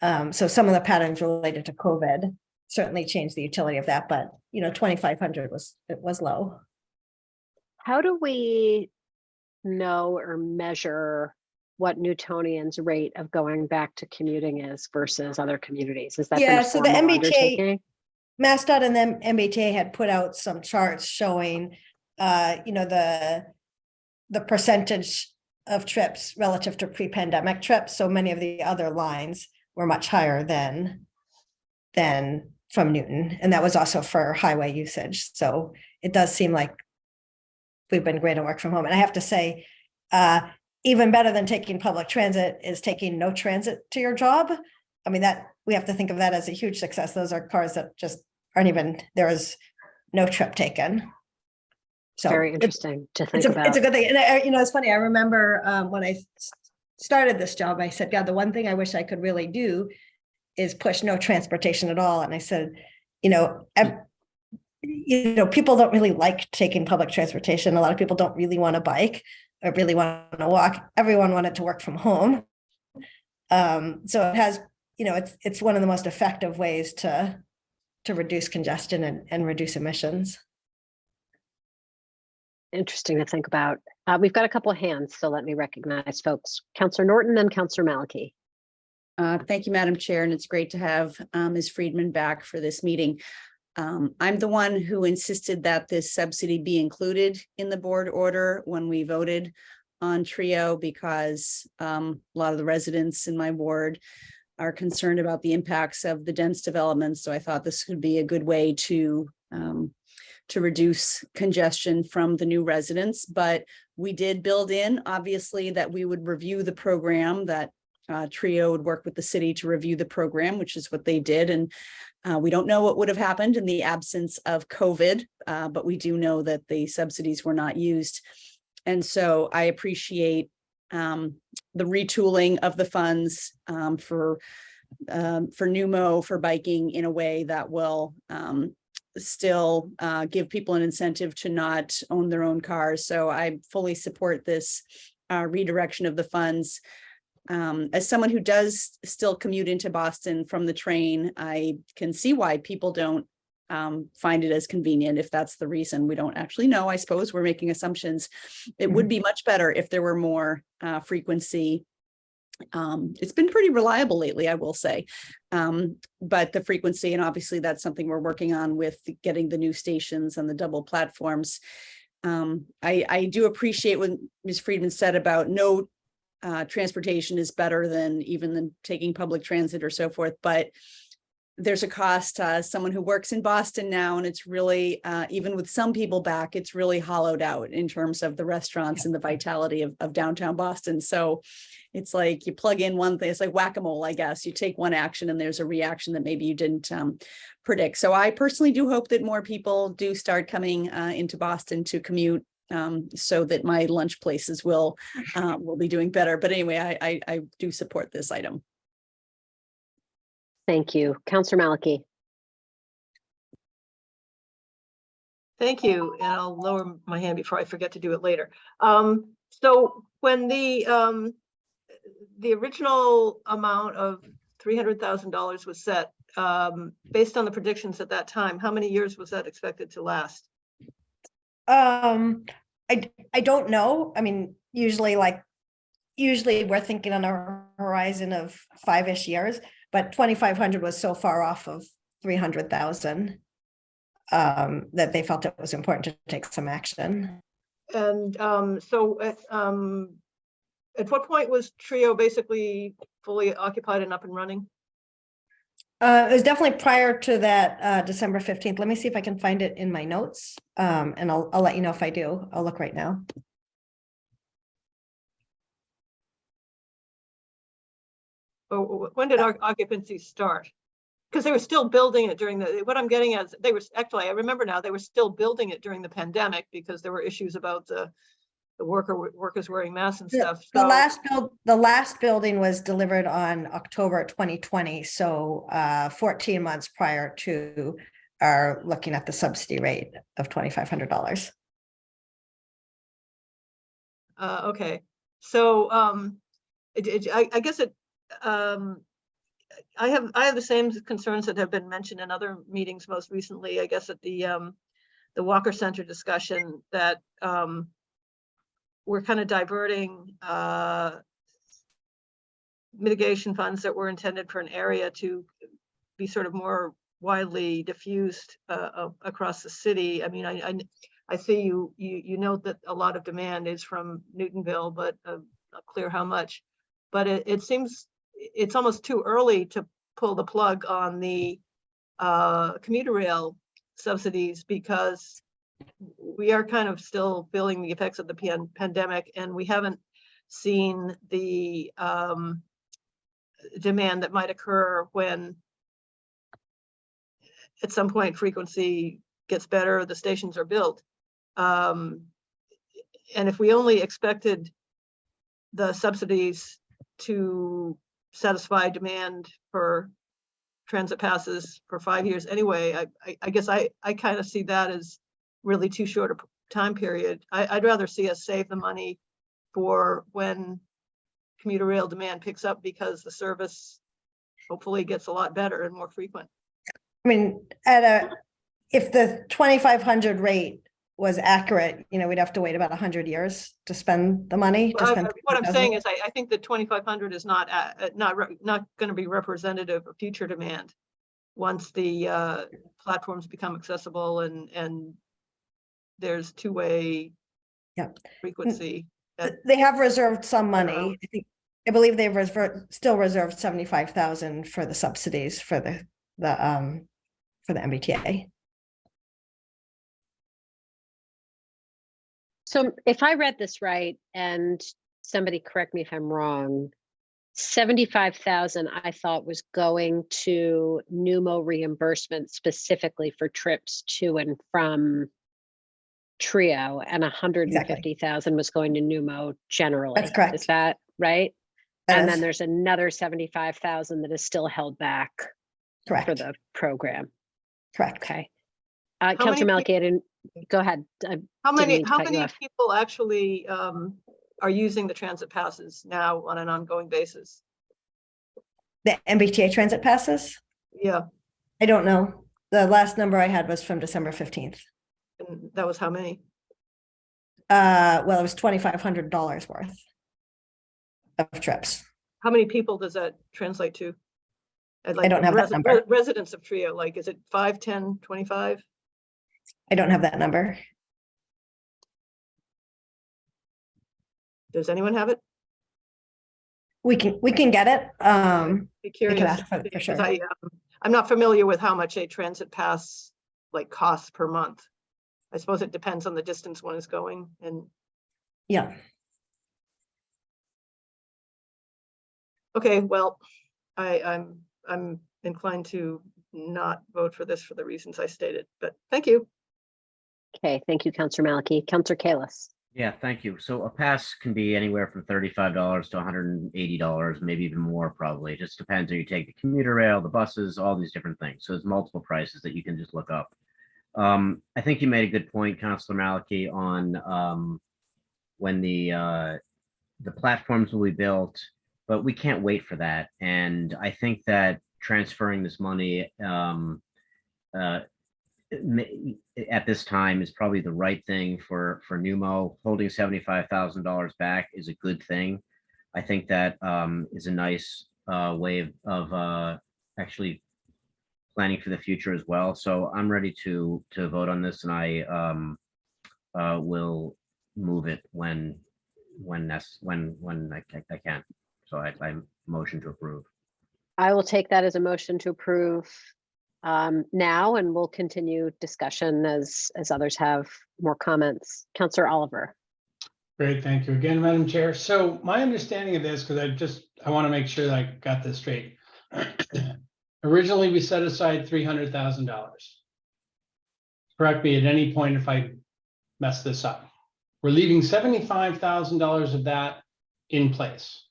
So some of the patterns related to COVID certainly changed the utility of that, but 2,500 was low. How do we know or measure what Newtonians' rate of going back to commuting is versus other communities? Is that been a So the formal MBTA, undertaking? MassDOT and then MBTA had put out some charts showing, the percentage of trips relative to pre-pandemic trips. So many of the other lines were much higher than from Newton. And that was also for highway usage. So it does seem like we've been great at work from home. And I have to say, even better than taking public transit is taking no transit to your job. I mean, that we have to think of that as a huge success. Those are cars that just aren't even, there is no trip taken. So Very interesting to think it's about. a good thing. And it's funny. I remember when I started this job, I said, God, the one thing I wish I could really do is push no transportation at all. And I said, people don't really like taking public transportation. A lot of people don't really want to bike or really want to walk. Everyone wanted to work from home. So it has, it's one of the most effective ways to reduce congestion and reduce emissions. Interesting to think about. We've got a couple of hands, so let me recognize folks. Councillor Norton and Councillor Malachy. Thank you, Madam Chair, and it's great to have Ms. Friedman back for this meeting. I'm the one who insisted that this subsidy be included in the board order when we voted on Trio, because a lot of the residents in my ward are concerned about the impacts of the dense development. So I thought this would be a good way to reduce congestion from the new residents. But we did build in, obviously, that we would review the program, that Trio would work with the city to review the program, which is what they did. And we don't know what would have happened in the absence of COVID, but we do know that the subsidies were not used. And so I appreciate the retooling of the funds for Numo, for biking, in a way that will still give people an incentive to not own their own cars. So I fully support this redirection of the funds. As someone who does still commute into Boston from the train, I can see why people don't find it as convenient. If that's the reason, we don't actually know. I suppose we're making assumptions. It would be much better if there were more frequency. It's been pretty reliable lately, I will say, but the frequency, and obviously that's something we're working on with getting the new stations and the double platforms. I do appreciate what Ms. Friedman said about no transportation is better than taking public transit or so forth, but there's a cost. Someone who works in Boston now, and it's really, even with some people back, it's really hollowed out in terms of the restaurants and the vitality of downtown Boston. So it's like you plug in one thing, it's like whack-a-mole, I guess. You take one action and there's a reaction that maybe you didn't predict. So I personally do hope that more people do start coming into Boston to commute, so that my lunch places will be doing better. But anyway, I do support this item. Thank you. Councillor Malachy. Thank you, and I'll lower my hand before I forget to do it later. So when the the original amount of $300,000 was set, based on the predictions at that time. How many years was that expected to last? I don't know. I mean, usually we're thinking on a horizon of 5-ish years, but 2,500 was so far off of 300,000 that they felt it was important to take some action. And so at what point was Trio basically fully occupied and up and running? It was definitely prior to that December 15th. Let me see if I can find it in my notes. And I'll let you know if I do. I'll look right now. Or when did our occupancy start? Because they were still building it during what I'm getting at is they were actually, I remember now, they were still building it during the pandemic because there were issues about the workers wearing masks and stuff. The last building was delivered on October 2020, so 14 months prior to our looking at the subsidy rate of $2,500. Okay, so I guess it. I have the same concerns that have been mentioned in other meetings, most recently, I guess, at the Walker Center discussion, that we're kind of diverting mitigation funds that were intended for an area to be sort of more widely diffused across the city. I mean, I see you note that a lot of demand is from Newtonville, but not clear how much. But it seems it's almost too early to pull the plug on the commuter rail subsidies, because we are kind of still feeling the effects of the pandemic, and we haven't seen the demand that might occur when at some point frequency gets better, the stations are built. And if we only expected the subsidies to satisfy demand for transit passes for 5 years anyway, I guess I kind of see that as really too short a time period. I'd rather see us save the money for when commuter rail demand picks up, because the service hopefully gets a lot better and more frequent. I mean, if the 2,500 rate was accurate, we'd have to wait about 100 years to spend the money. What I'm saying is I think that 2,500 is not going to be representative of future demand once the platforms become accessible and there's two-way frequency. They have reserved some money. I believe they've still reserved 75,000 for the subsidies for the MBTA. So if I read this right, and somebody correct me if I'm wrong, 75,000 I thought was going to Numo reimbursement specifically for trips to and from Trio, and 150,000 was going to Numo generally. That's correct. Is that right? That And is. then there's another 75,000 that is still held back for Correct. the program. Correct. Okay. many Councilor Malky, I didn't, go ahead. How many cut you off. people actually are using the transit passes now on an ongoing basis? The MBTA transit passes? Yeah, I don't know. The last number I had was from December 15th. and that was how many? Well, it was $2,500 worth of trips. How many people does that translate to? And, I don't have that number. Residents of Trio, like, is it 5, 10, 25? I don't have that number. Does anyone have it? We can get it. Be We curious. can ask for because sure. I'm not familiar with how much a transit pass costs per month. I suppose it depends on the distance one is going, and Yeah. okay, well, I'm inclined to not vote for this for the reasons I stated, but thank you. Okay, thank you, Councilor Malky. Councilor Kalis. Yeah, thank you. So a pass can be anywhere from $35 to $180, maybe even more probably. It just depends on you take the commuter rail, the buses, all these different things. So there's multiple prices that you can just look up. I think you made a good point, Councilor Malky, on when the platforms will be built but we can't wait for that. And I think that transferring this money at this time is probably the right thing for Numo. Holding $75,000 back is a good thing. I think that is a nice way of actually planning for the future as well. So I'm ready to vote on this, and I will move it when I can. So I motion to approve. I will take that as a motion to approve now, and we'll continue discussion as others have more comments. Councillor Oliver. Great, thank you again, Madam Chair. So my understanding of this, because I want to make sure that I got this straight. Originally, we set aside $300,000. Correct me at any point if I mess this up. We're leaving $75,000 of that in place.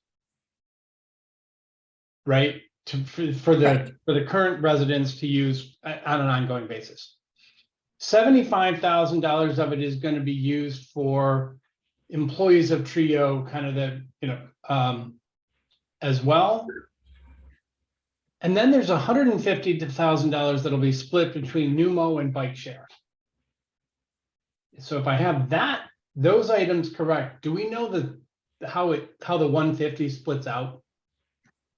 Right? For the current residents to use on an ongoing basis. $75,000 of it is going to be used for employees of TRIO, kind of as well. And then there's $150,000 that'll be split between Numo and Bike Share. So if I have those items correct, do we know how the 150 splits out?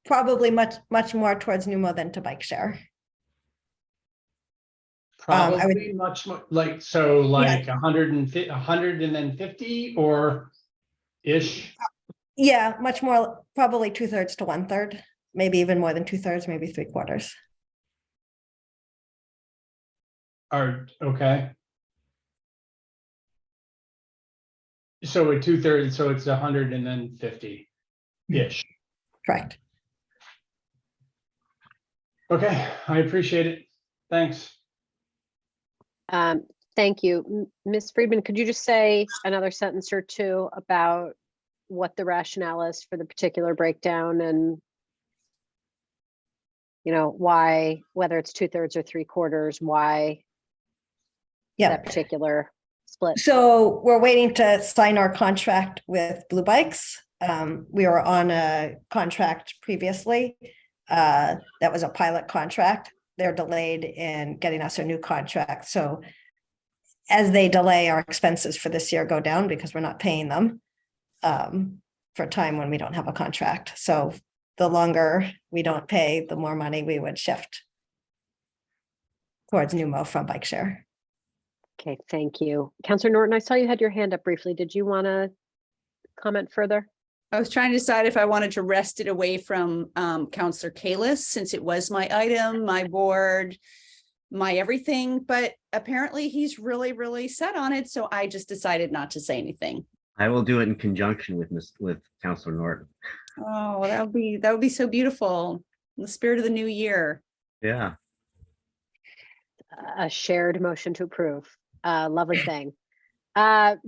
Probably much more towards Numo than to Bike Share. Probably much more like 150, 100 and then 50 or ish. Yeah, much more, probably 2/3 to 1/3, maybe even more than 2/3, maybe 3/4. Okay. So a 2/3, so it's 100 and then 50 ish. Correct. Okay, I appreciate it. Thanks. Thank you. Ms. Friedman, could you just say another sentence or two about what the rationale is for the particular breakdown and, why, whether it's 2/3 or 3/4, why that particular split? So we're waiting to sign our contract with Blue Bikes. We were on a contract previously. That was a pilot contract. They're delayed in getting us a new contract. So as they delay, our expenses for this year go down because we're not paying them for time when we don't have a contract. So the longer we don't pay, the more money we would shift towards Numo from Bike Share. Okay, thank you. Councillor Norton, I saw you had your hand up briefly. Did you want to comment further? I was trying to decide if I wanted to wrest it away from Councillor Kalis, since it was my item, my board, my everything, but apparently he's really, really set on it. So I just decided not to say anything. I will do it in conjunction with Councillor Norton. Oh, that would be so beautiful in the spirit of the new year. Yeah. A shared motion to approve. Lovely thing.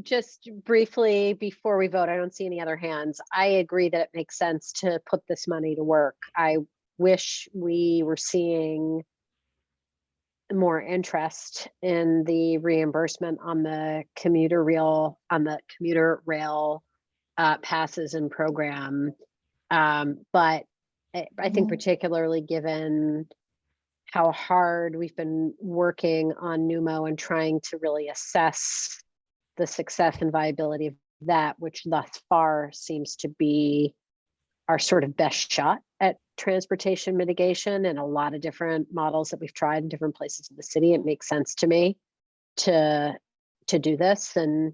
Just briefly before we vote, I don't see any other hands. I agree that it makes sense to put this money to work. I wish we were seeing more interest in the reimbursement on the commuter rail passes and program. But I think particularly given how hard we've been working on Numo and trying to really assess the success and viability of that, which thus far seems to be our sort of best shot at transportation mitigation, and a lot of different models that we've tried in different places of the city. It makes sense to me to do this, and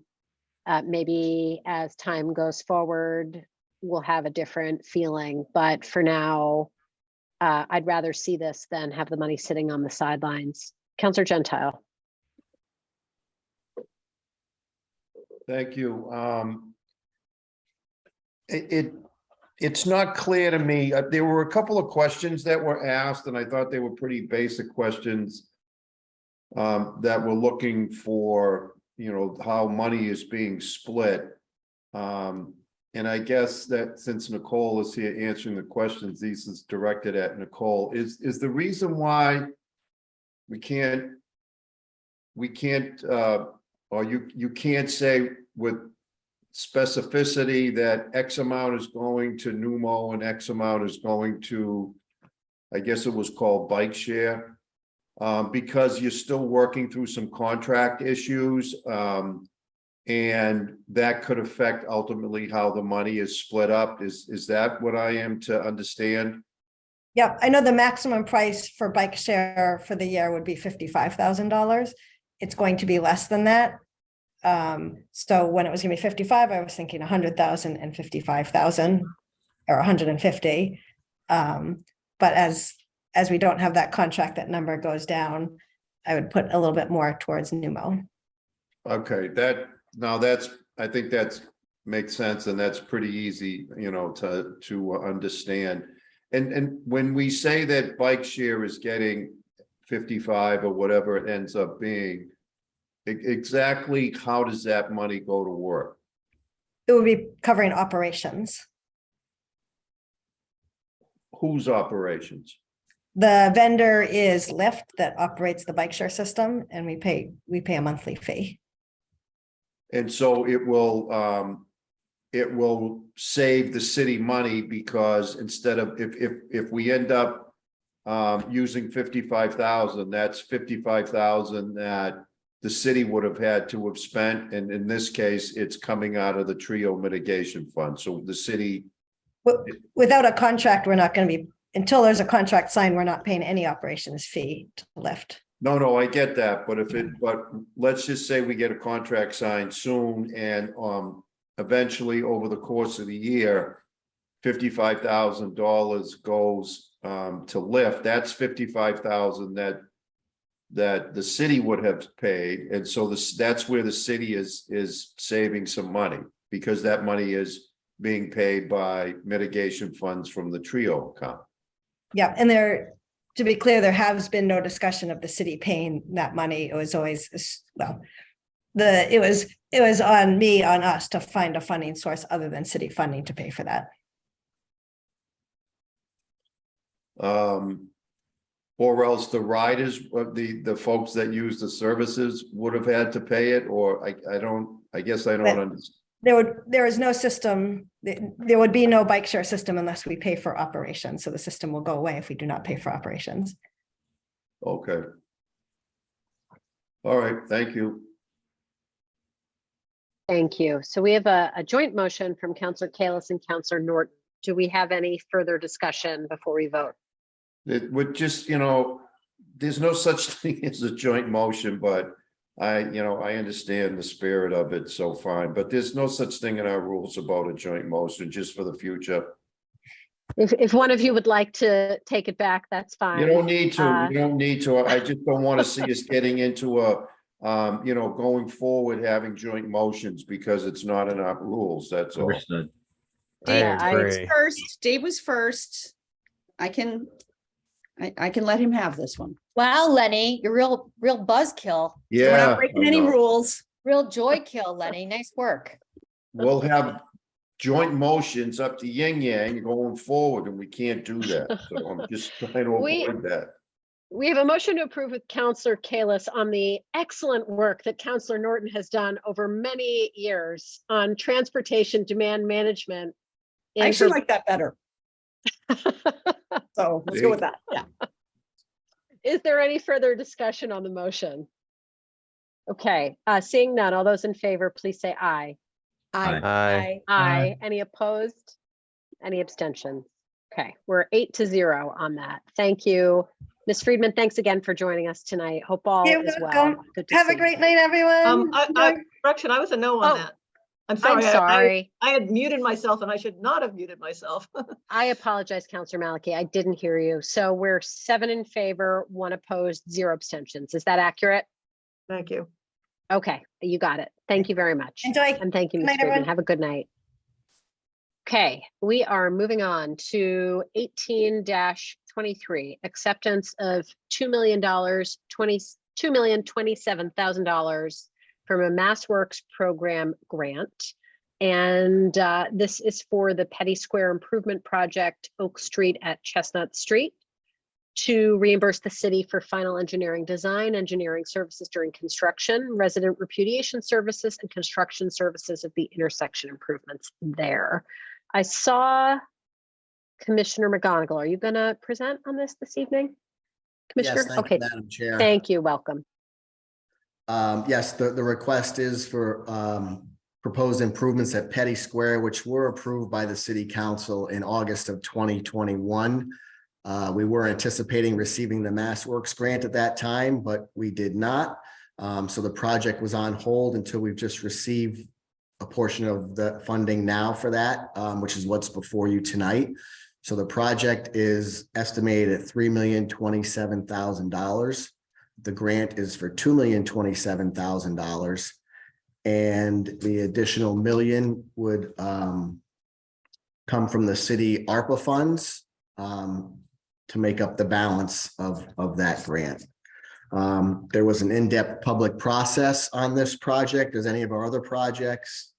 maybe as time goes forward, we'll have a different feeling. But for now, I'd rather see this than have the money sitting on the sidelines. Councillor Gentile. Thank you. It's not clear to me. There were a couple of questions that were asked, and I thought they were pretty basic questions that were looking for, how money is being split. And I guess that since Nicole is here answering the questions, these is directed at Nicole. Is the reason why we can't, or you can't say with specificity that X amount is going to Numo and X amount is going to, I guess it was called Bike Share? Because you're still working through some contract issues. And that could affect ultimately how the money is split up. Is that what I am to understand? Yep, I know the maximum price for bike share for the year would be $55,000. It's going to be less than that. So when it was gonna be 55, I was thinking 100,000 and 55,000 or 150. But as we don't have that contract, that number goes down. I would put a little bit more towards Numo. Okay, I think that's makes sense, and that's pretty easy, to understand. And when we say that bike share is getting 55 or whatever it ends up being, exactly how does that money go to work? It would be covering operations. Whose operations? The vendor is Lyft that operates the bike share system, and we pay a monthly fee. And so it will save the city money, because instead of, if we end up using 55,000, that's 55,000 that the city would have had to have spent. And in this case, it's coming out of the Trio mitigation fund. So the city. Without a contract, we're not going to be, until there's a contract signed, we're not paying any operations fee to Lyft. No, I get that, but but let's just say we get a contract signed soon, and eventually over the course of the year, $55,000 goes to Lyft. That's 55,000 that the city would have paid, and so that's where the city is saving some money, because that money is being paid by mitigation funds from the Trio account. Yeah, and to be clear, there has been no discussion of the city paying that money. It was always, well, it was on us to find a funding source other than city funding to pay for that. Or else the riders, the folks that use the services would have had to pay it, or I guess I don't understand. There is no system, there would be no bike share system unless we pay for operations. So the system will go away if we do not pay for operations. Okay. All right, thank you. Thank you. So we have a joint motion from Councillor Kalis and Councillor Norton. Do we have any further discussion before we vote? It would just, there's no such thing as a joint motion, but I understand the spirit of it, so fine, but there's no such thing in our rules about a joint motion, just for the future. If one of you would like to take it back, that's fine. You don't need to, I just don't want to see us getting into going forward, having joint motions, because it's not in our rules, that's all. Understood. Dave was first. I can let him have this one. Wow, Lenny, you're real buzzkill. Yeah. We're not breaking any rules. Real joy kill, Lenny. Nice work. We'll have joint motions up to yin yang going forward, and we can't do that. So I'm just trying to avoid that. We have a motion to approve with Councillor Kalis on the excellent work that Councillor Norton has done over many years on transportation demand management. I actually like that better. So let's go with that. Yeah. Is there any further discussion on the motion? Okay, seeing none, all those in favor, please say aye. Aye. Aye. Any opposed? Any abstentions? Okay, we're 8-0 on that. Thank you. Ms. Friedman, thanks again for joining us tonight. Hope all You're is well. welcome. Good to Have see a great night, everyone. Correction, I was a no on that. I'm sorry. I'm sorry. I had muted myself and I should not have muted myself. I apologize, Councillor Maliki. I didn't hear you. So we're 7 in favor, 1 opposed, 0 abstentions. Is that accurate? Thank you. Okay, you got it. Thank you very much. Enjoy. And thank you, Good Ms. night, Friedman. everyone. Have a good night. Okay, we are moving on to 18-23, acceptance of $2,027,000 from a MassWorks program grant. And this is for the Petty Square Improvement Project, Oak Street at Chestnut Street. to reimburse the city for final engineering design, engineering services during construction, resident repudiation services, and construction services of the intersection improvements there. I saw Commissioner McGonigal. Are you going to present on this evening? Commissioner? Yes, thank Okay, you, Madam Chair. thank you. Welcome. Yes, the request is for proposed improvements at Petty Square, which were approved by the City Council in August of 2021. We were anticipating receiving the MassWorks grant at that time, but we did not. So the project was on hold until we've just received a portion of the funding now for that, which is what's before you tonight. So the project is estimated at $3,027,000. The grant is for $2,027,000. And the additional million would come from the city ARPA funds to make up the balance of that grant. There was an in-depth public process on this project, as any of our other projects,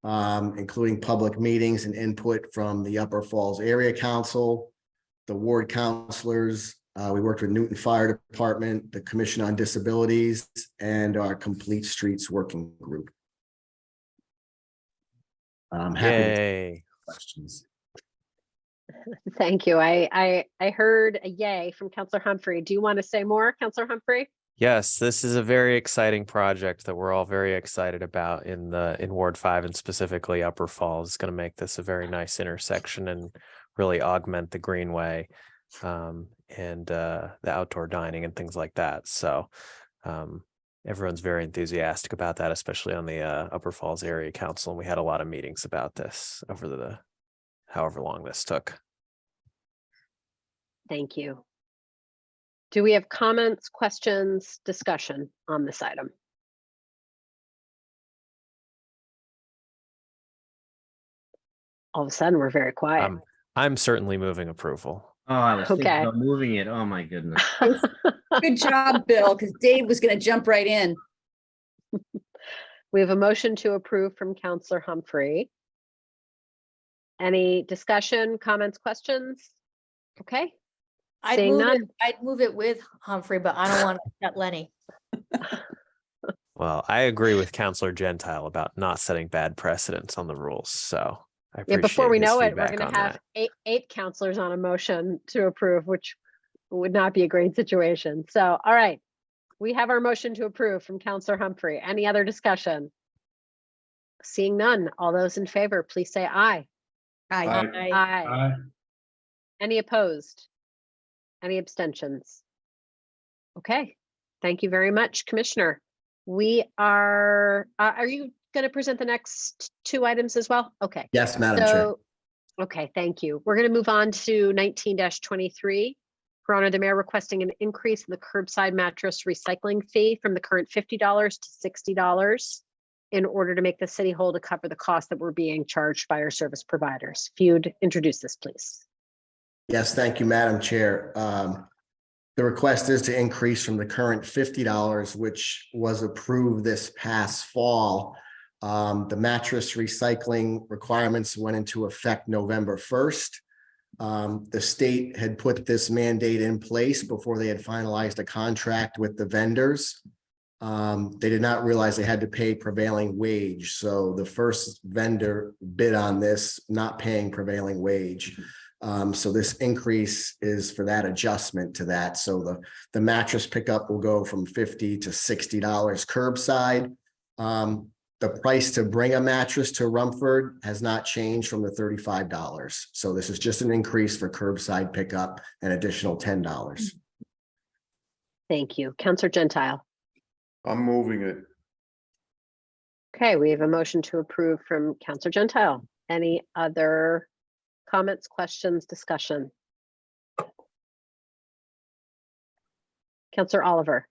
including public meetings and input from the Upper Falls Area Council, the ward councilors. We worked with Newton Fire Department, the Commission on Disabilities, and our Complete Streets Working Group. I'm happy to take questions. Thank you. I heard a yay from Councillor Humphrey. Do you want to say more, Councillor Humphrey? Yes, this is a very exciting project that we're all very excited about in Ward 5 and specifically Upper Falls. It's going to make this a very nice intersection and really augment the greenway and the outdoor dining and things like that. So everyone's very enthusiastic about that, especially on the Upper Falls Area Council. And we had a lot of meetings about this over the however long this took. Thank you. Do we have comments, questions, discussion on this item? All of a sudden, we're very quiet. I'm certainly moving approval. Oh, I was thinking Okay. about moving it. Oh, my goodness. Good job, Bill, because Dave was going to jump right in. We have a motion to approve from Councillor Humphrey. Any discussion, comments, questions? Okay, Seeing none. I'd move it with Humphrey, but I don't want to upset Lenny. Well, I agree with Councillor Gentile about not setting bad precedents on the rules. So I yeah, before appreciate we his know it, we're feedback going on to have that. eight councillors on a motion to approve, which would not be a great situation. So, all right, we have our motion to approve from Councillor Humphrey. Any other discussion? Seeing none, all those in favor, please say aye. Aye. Aye. Aye. Any opposed? Any abstentions? Okay, thank you very much, Commissioner. We are you going to present the next two items as well? Okay. Yes, Madam Chair. Okay, thank you. We're going to move on to 19-23. Your Honor, the mayor requesting an increase in the curbside mattress recycling fee from the current $50 to $60 in order to make the city whole to cover the costs that were being charged by our service providers. If you'd introduce this, please. Yes, thank you, Madam Chair. The request is to increase from the current $50, which was approved this past fall. The mattress recycling requirements went into effect November 1st. The state had put this mandate in place before they had finalized a contract with the vendors. They did not realize they had to pay prevailing wage. So the first vendor bid on this, not paying prevailing wage. So this increase is for that adjustment to that. So the mattress pickup will go from $50 to $60 curbside. The price to bring a mattress to Rumford has not changed from the $35. So this is just an increase for curbside pickup, an additional $10. Thank you. Councillor Gentile. I'm moving it. Okay, we have a motion to approve from Councillor Gentile. Any other comments, questions, discussion? Councillor Oliver.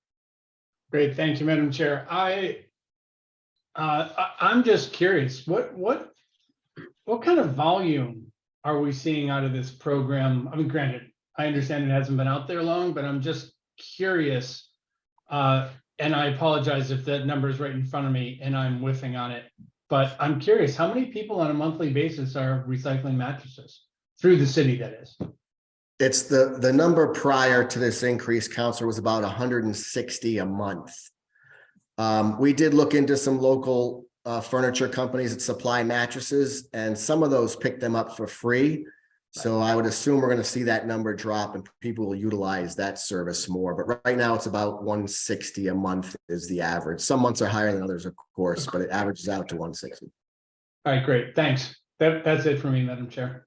Great, thank you, Madam Chair. I'm just curious, what kind of volume are we seeing out of this program? I mean, granted, I understand it hasn't been out there long, but I'm just curious. And I apologize if that number is right in front of me and I'm whiffing on it. But I'm curious, how many people on a monthly basis are recycling mattresses through the city, that is? It's the number prior to this increase, Counselor, was about 160 a month. We did look into some local furniture companies that supply mattresses, and some of those pick them up for free. So I would assume we're going to see that number drop and people will utilize that service more. But right now it's about 160 a month is the average. Some months are higher than others, of course, but it averages out to 160. All right, great. Thanks. That's it for me, Madam Chair.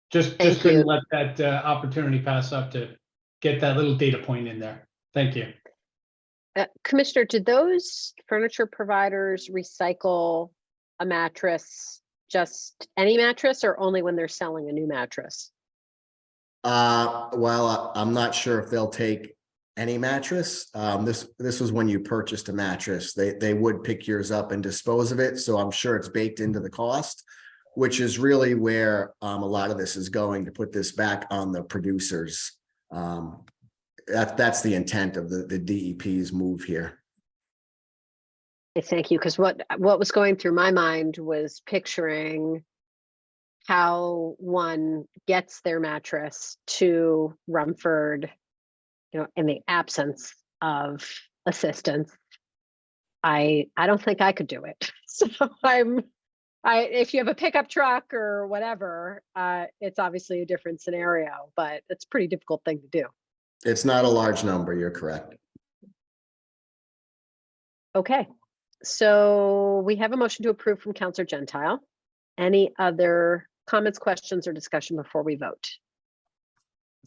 Just Thank couldn't you. let that opportunity pass up to get that little data point in there. Thank you. Commissioner, did those furniture providers recycle a mattress, just any mattress, or only when they're selling a new mattress? Well, I'm not sure if they'll take any mattress. This was when you purchased a mattress. They would pick yours up and dispose of it. So I'm sure it's baked into the cost, which is really where a lot of this is going, to put this back on the producers. That's the intent of the DEP's move here. Thank you, because what was going through my mind was picturing how one gets their mattress to Rumford, in the absence of assistance. I don't think I could do it. So if you have a pickup truck or whatever, it's obviously a different scenario, but it's a pretty difficult thing to do. It's not a large number, you're correct. Okay, so we have a motion to approve from Counselor Gentile. Any other comments, questions, or discussion before we vote?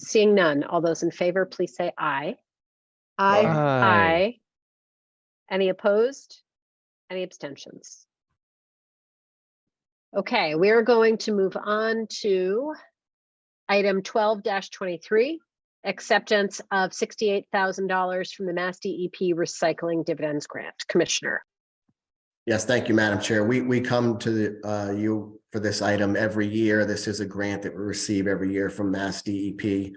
Seeing none, all those in favor, please say aye. Aye. Aye. Any opposed? Any abstentions? Okay, we're going to move on to item 12-23, acceptance of $68,000 from the Mass DEP Recycling Dividends Grant. Commissioner. Yes, thank you, Madam Chair. We come to you for this item every year. This is a grant that we receive every year from Mass DEP.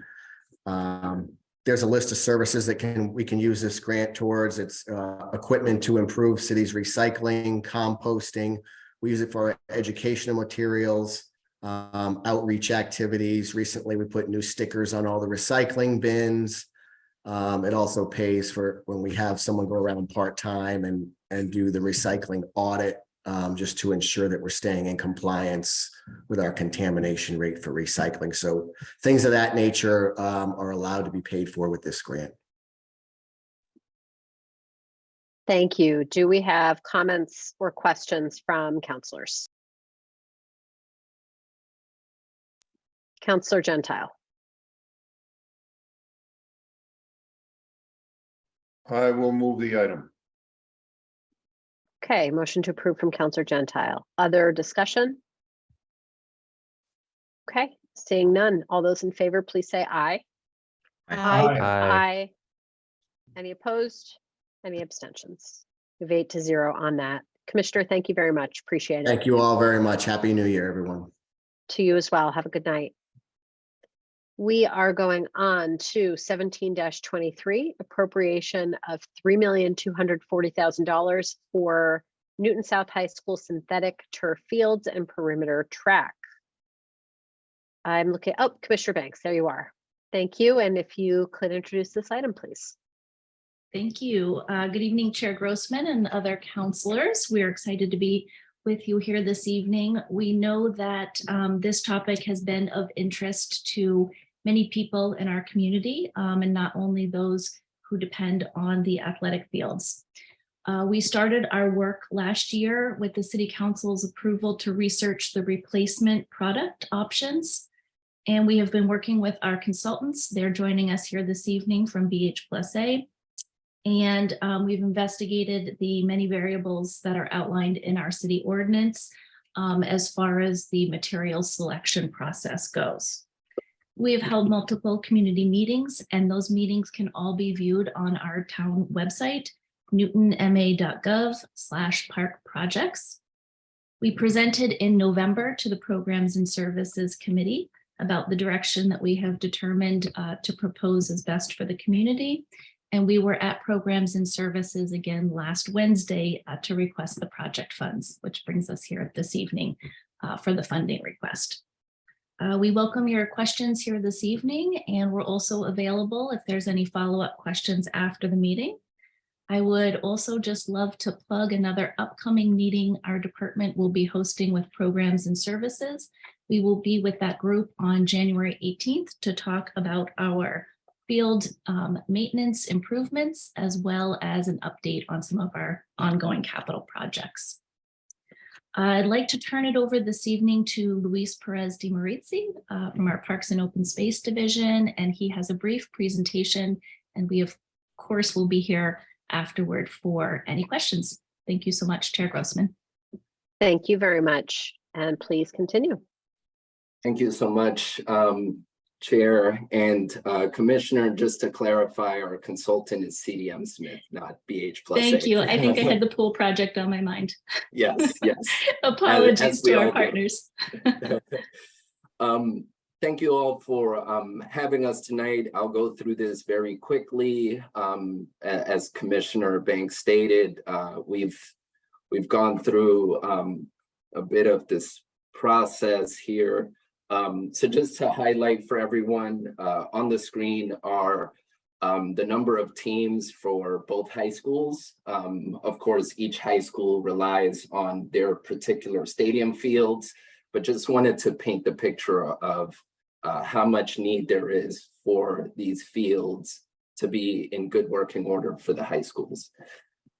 There's a list of services that we can use this grant towards. It's equipment to improve cities' recycling, composting. We use it for educational materials, outreach activities. Recently, we put new stickers on all the recycling bins. It also pays for when we have someone go around part-time and do the recycling audit, just to ensure that we're staying in compliance with our contamination rate for recycling. So things of that nature are allowed to be paid for with this grant. Thank you. Do we have comments or questions from counselors? Counselor Gentile. I will move the item. Okay, motion to approve from Counselor Gentile. Other discussion? Okay, seeing none. All those in favor, please say aye. Aye. Aye. Any opposed? Any abstentions? We have 8-0 on that. Commissioner, thank you very much. Appreciate it. Thank you all very much. Happy New Year, everyone. To you as well. Have a good night. We are going on to 17-23, appropriation of $3,240,000 for Newton South High School synthetic turf fields and perimeter track. I'm looking, oh, Commissioner Banks, there you are. Thank you. And if you could introduce this item, please. Thank you. Good evening, Chair Grossman and other counselors. We are excited to be with you here this evening. We know that this topic has been of interest to many people in our community, and not only those who depend on the athletic fields. We started our work last year with the City Council's approval to research the replacement product options. And we have been working with our consultants. They're joining us here this evening from BH+A. And we've investigated the many variables that are outlined in our city ordinance as far as the material selection process goes. We have held multiple community meetings, and those meetings can all be viewed on our town website, newtonma.gov/park-projects. We presented in November to the Programs and Services Committee about the direction that we have determined to propose as best for the community. And we were at Programs and Services again last Wednesday to request the project funds, which brings us here this evening for the funding request. We welcome your questions here this evening, and we're also available if there's any follow-up questions after the meeting. I would also just love to plug another upcoming meeting our department will be hosting with Programs and Services. We will be with that group on January 18th to talk about our field maintenance improvements, as well as an update on some of our ongoing capital projects. I'd like to turn it over this evening to Luis Perez de Maurizi from our Parks and Open Space Division, and he has a brief presentation, and we of course will be here afterward for any questions. Thank you so much, Chair Grossman. Thank you very much, and please continue. Thank you so much, Chair and Commissioner. Just to clarify, our consultant is CDM Smith, not BH+A. Thank you. I think I had the pool project on my mind. Yes, yes. Apologies to our all do. partners. Thank you all for having us tonight. I'll go through this very quickly. As Commissioner Banks stated, we've gone through a bit of this process here. So just to highlight for everyone, on the screen are the number of teams for both high schools. Of course, each high school relies on their particular stadium fields, but just wanted to paint the picture of how much need there is for these fields to be in good working order for the high schools.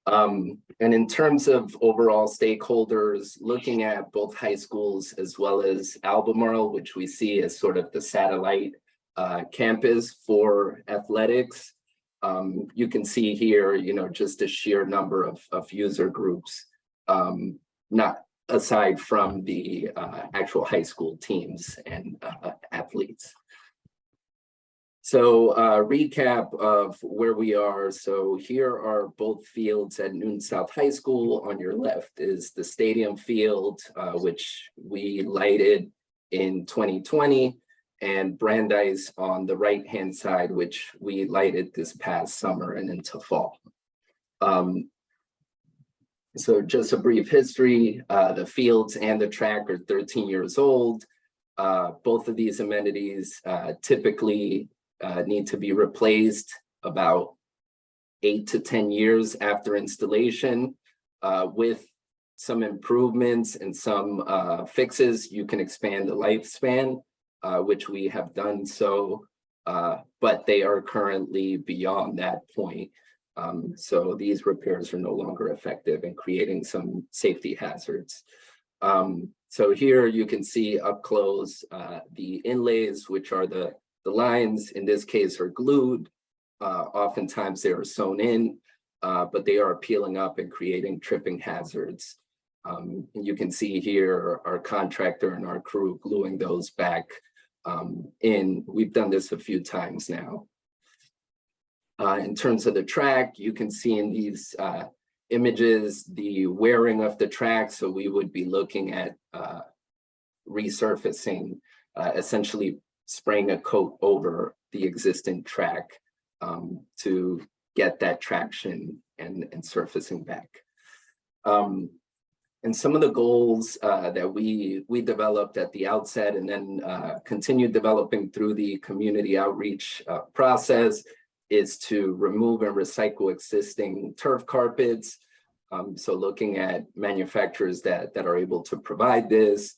And in terms of overall stakeholders, looking at both high schools as well as Albemarle, which we see as sort of the satellite campus for athletics, you can see here, just a sheer number of user groups, not aside from the actual high school teams and athletes. So recap of where we are. So here are both fields at Newton South High School. On your left is the stadium field, which we lighted in 2020, and Brandeis on the right-hand side, which we lighted this past summer and into fall. So just a brief history, the fields and the track are 13 years old. Both of these amenities typically need to be replaced about 8 to 10 years after installation. With some improvements and some fixes, you can expand the lifespan, which we have done so, but they are currently beyond that point. So these repairs are no longer effective and creating some safety hazards. So here you can see up close the inlays, which are the lines, in this case, are glued. Oftentimes they are sewn in, but they are peeling up and creating tripping hazards. And you can see here our contractor and our crew gluing those back in. We've done this a few times now. In terms of the track, you can see in these images the wearing of the track. So we would be looking at resurfacing, essentially spraying a coat over the existing track to get that traction and surfacing back. And some of the goals that we developed at the outset and then continued developing through the community outreach process is to remove and recycle existing turf carpets. So looking at manufacturers that are able to provide this,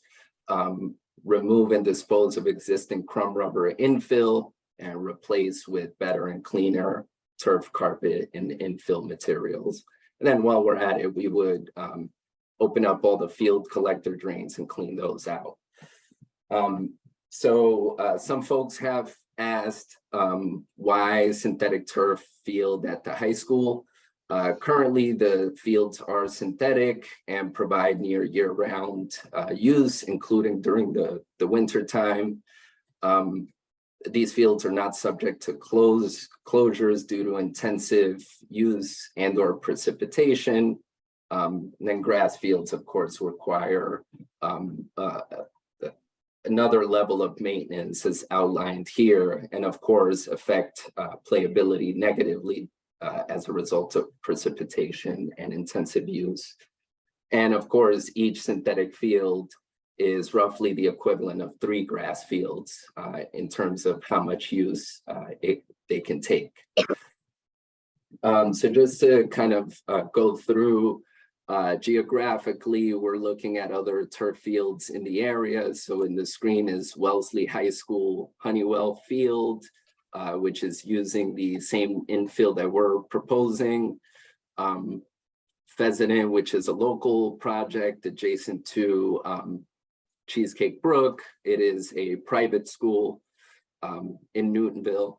remove and dispose of existing crumb rubber infill and replace with better and cleaner turf carpet and infill materials. And then while we're at it, we would open up all the field collector drains and clean those out. So some folks have asked why synthetic turf field at the high school. Currently, the fields are synthetic and provide near year-round use, including during the winter time. These fields are not subject to closures due to intensive use and or precipitation. And then grass fields, of course, require another level of maintenance as outlined here, and of course affect playability negatively as a result of precipitation and intensive use. And of course, each synthetic field is roughly the equivalent of 3 grass fields in terms of how much use they can take. So just to kind of go through geographically, we're looking at other turf fields in the area. So in the screen is Wellesley High School Honeywell Field, which is using the same infill that we're proposing. Pheasant, which is a local project adjacent to Cheesecake Brook. It is a private school in Newtonville.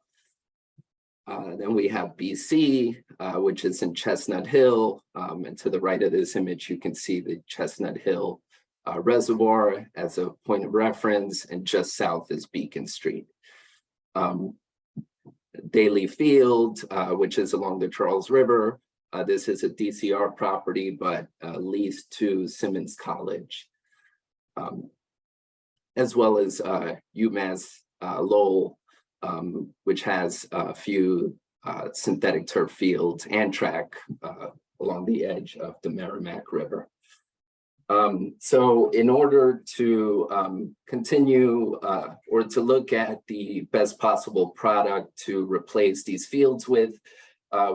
Then we have BC, which is in Chestnut Hill. And to the right of this image, you can see the Chestnut Hill Reservoir as a point of reference, and just south is Beacon Street. Daly Field, which is along the Charles River. This is a DCR property, but leased to Simmons College, as well as UMass Lowell, which has a few synthetic turf fields and track along the edge of the Merrimack River. So in order to continue or to look at the best possible product to replace these fields with,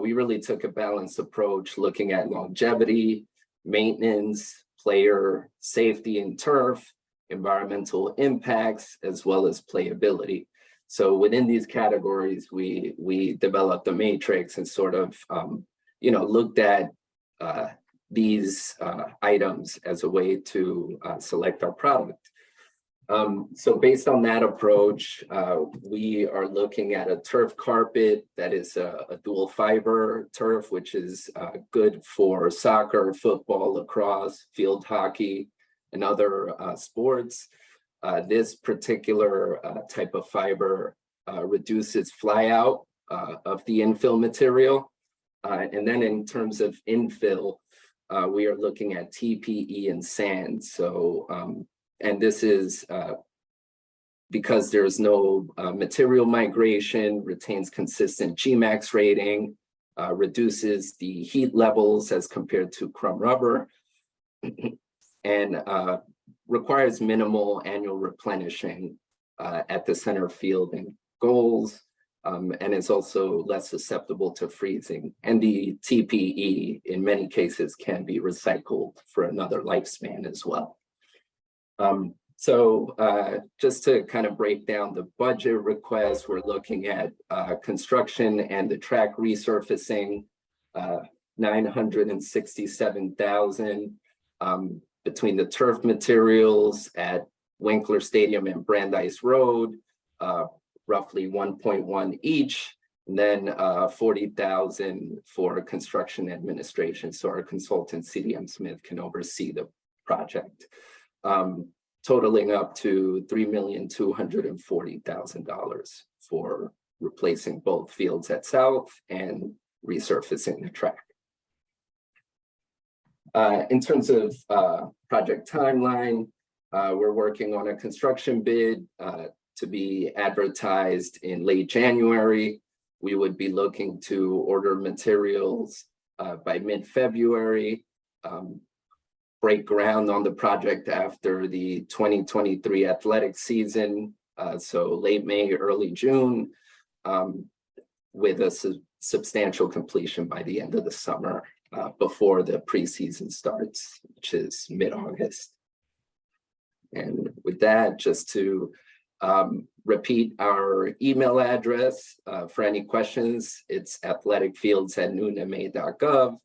we really took a balanced approach looking at longevity, maintenance, player safety and turf, environmental impacts, as well as playability. So within these categories, we developed a matrix and sort of, looked at these items as a way to select our product. So based on that approach, we are looking at a turf carpet that is a dual fiber turf, which is good for soccer, football, lacrosse, field hockey, and other sports. This particular type of fiber reduces fly out of the infill material. And then in terms of infill, we are looking at TPE and sand. So, and this is because there's no material migration, retains consistent Gmax rating, reduces the heat levels as compared to crumb rubber, and requires minimal annual replenishing at the center field and goals, and is also less susceptible to freezing. And the TPE in many cases can be recycled for another lifespan as well. So just to kind of break down the budget request, we're looking at construction and the track resurfacing, $967,000 between the turf materials at Winkler Stadium and Brandeis Road, roughly 1.1 each, and then $40,000 for construction administration. So our consultant CDM Smith can oversee the project, totaling up to $3,240,000 for replacing both fields at South and resurfacing the track. In terms of project timeline, we're working on a construction bid to be advertised in late January. We would be looking to order materials by mid-February, break ground on the project after the 2023 athletic season, so late May, early June, with a substantial completion by the end of the summer, before the preseason starts, which is mid-August. And with that, just to repeat our email address for any questions, it's athleticfields@newtonma.gov.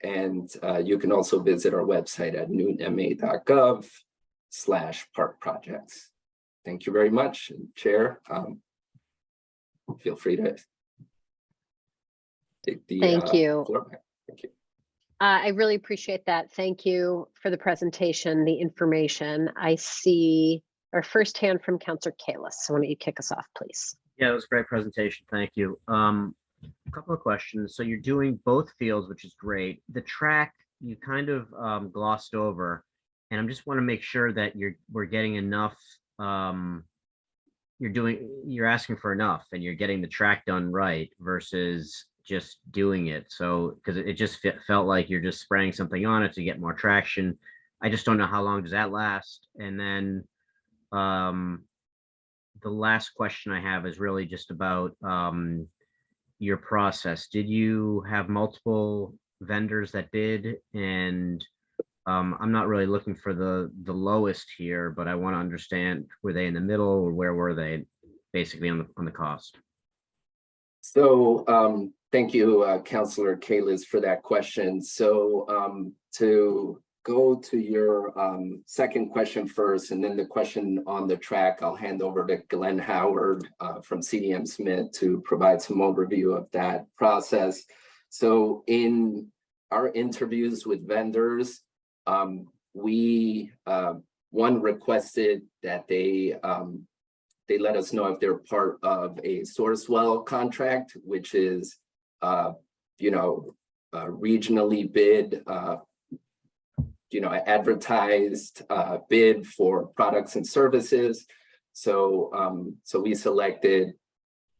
And you can also visit our website at newtonma.gov/park projects. Thank you very much. And Chair, feel free to take the Thank you. floor back. Thank you. I really appreciate that. Thank you for the presentation, the information. I see our first hand from Councilor Kalis. So why don't you kick us off, please? Yeah, it was a great presentation. Thank you. A couple of questions. So you're doing both fields, which is great. The track you kind of glossed over, and I just want to make sure that we're getting enough. You're asking for enough, and you're getting the track done right versus just doing it. So because it just felt like you're just spraying something on it to get more traction. I just don't know how long does that last? And then the last question I have is really just about your process. Did you have multiple vendors that bid? And I'm not really looking for the lowest here, but I want to understand, were they in the middle or where were they basically on the cost? So thank you, Councilor Kalis, for that question. So to go to your second question first, and then the question on the track, I'll hand over to Glenn Howard from CDM Smith to provide some overview of that process. So in our interviews with vendors, we one requested that they let us know if they're part of a Sourcewell contract, which is regionally bid, advertised bid for products and services. So we selected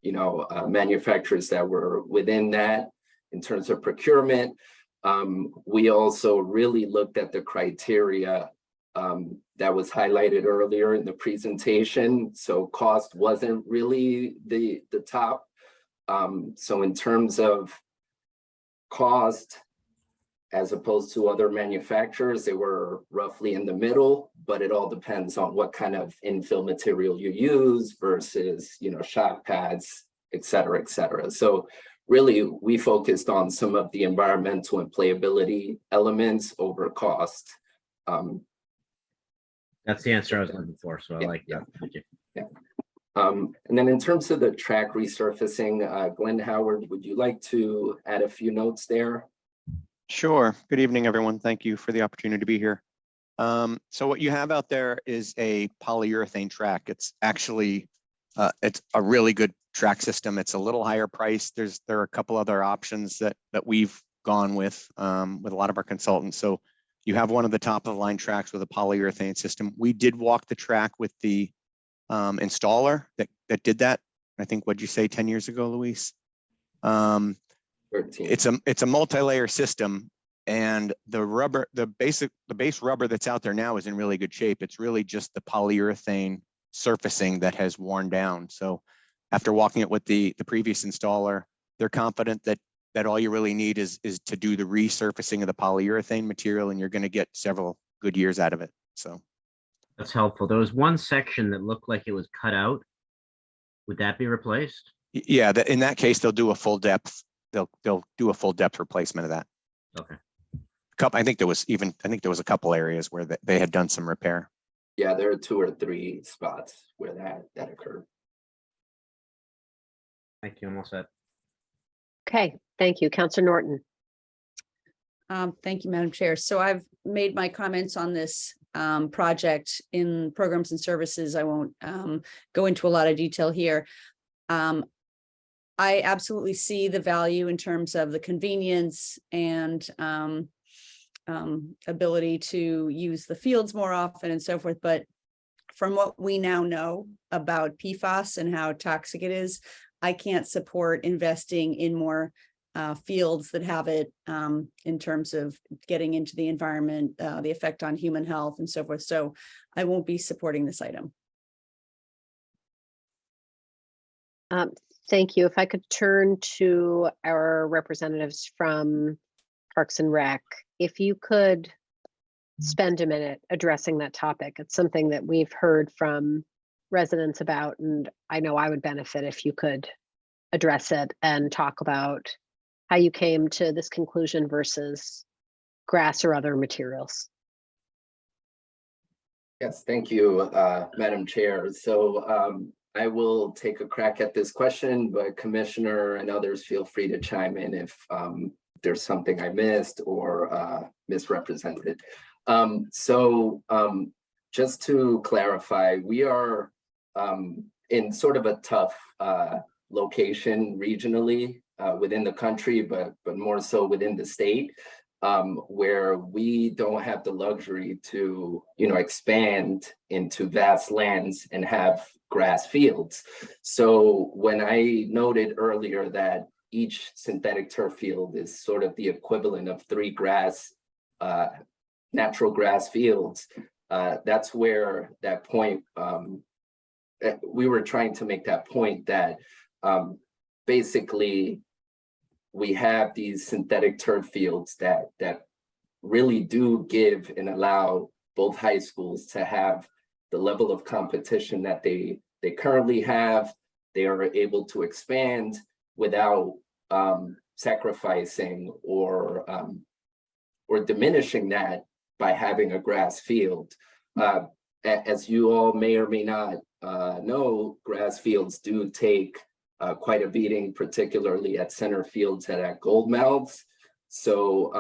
manufacturers that were within that in terms of procurement. We also really looked at the criteria that was highlighted earlier in the presentation. So cost wasn't really the top. So in terms of cost, as opposed to other manufacturers, they were roughly in the middle, but it all depends on what kind of infill material you use versus, shock pads, et cetera, et cetera. So really, we focused on some of the environmental and playability elements over cost. That's the answer I was looking for, so I like that. Thank you. Yeah. And then in terms of the track resurfacing, Glenn Howard, would you like to add a few notes there? Sure. Good evening, everyone. Thank you for the opportunity to be here. So what you have out there is a polyurethane track. It's actually, it's a really good track system. It's a little higher price. There are a couple other options that we've gone with a lot of our consultants. So you have one of the top of the line tracks with a polyurethane system. We did walk the track with the installer that did that. I think, what'd you say, 10 years ago, Luis? 13. It's a multi-layer system, and the base rubber that's out there now is in really good shape. It's really just the polyurethane surfacing that has worn down. So after walking it with the previous installer, they're confident that all you really need is to do the resurfacing of the polyurethane material, and you're going to get several good years out of it. So that's helpful. There was one section that looked like it was cut out. Would that be replaced? Yeah, in that case, they'll do a full depth. They'll do a full depth replacement of that. Okay. I think there was a couple areas where they had done some repair. Yeah, there are 2 or 3 spots where that occurred. Thank you. I'm all set. Okay, thank you. Councilor Norton. Thank you, Madam Chair. So I've made my comments on this project in programs and services. I won't go into a lot of detail here. I absolutely see the value in terms of the convenience and ability to use the fields more often and so forth. But from what we now know about PFAS and how toxic it is, I can't support investing in more fields that have it in terms of getting into the environment, the effect on human health and so forth. So I won't be supporting this item. Thank you. If I could turn to our representatives from Parks and Rec, if you could spend a minute addressing that topic. It's something that we've heard from residents about, and I know I would benefit if you could address it and talk about how you came to this conclusion versus grass or other materials. Yes, thank you, Madam Chair. So I will take a crack at this question, but Commissioner and others feel free to chime in if there's something I missed or misrepresented. Just to clarify, we are in sort of a tough location regionally within the country, but more so within the state, where we don't have the luxury to, expand into vast lands and have grass fields. So when I noted earlier that each synthetic turf field is sort of the equivalent of 3 grass natural grass fields, that's where that point, we were trying to make that point that basically we have these synthetic turf fields that really do give and allow both high schools to have the level of competition that they currently have. They are able to expand without sacrificing or diminishing that by having a grass field. As you all may or may not know, grass fields do take quite a beating, particularly at center fields and at Gold Mounds. So,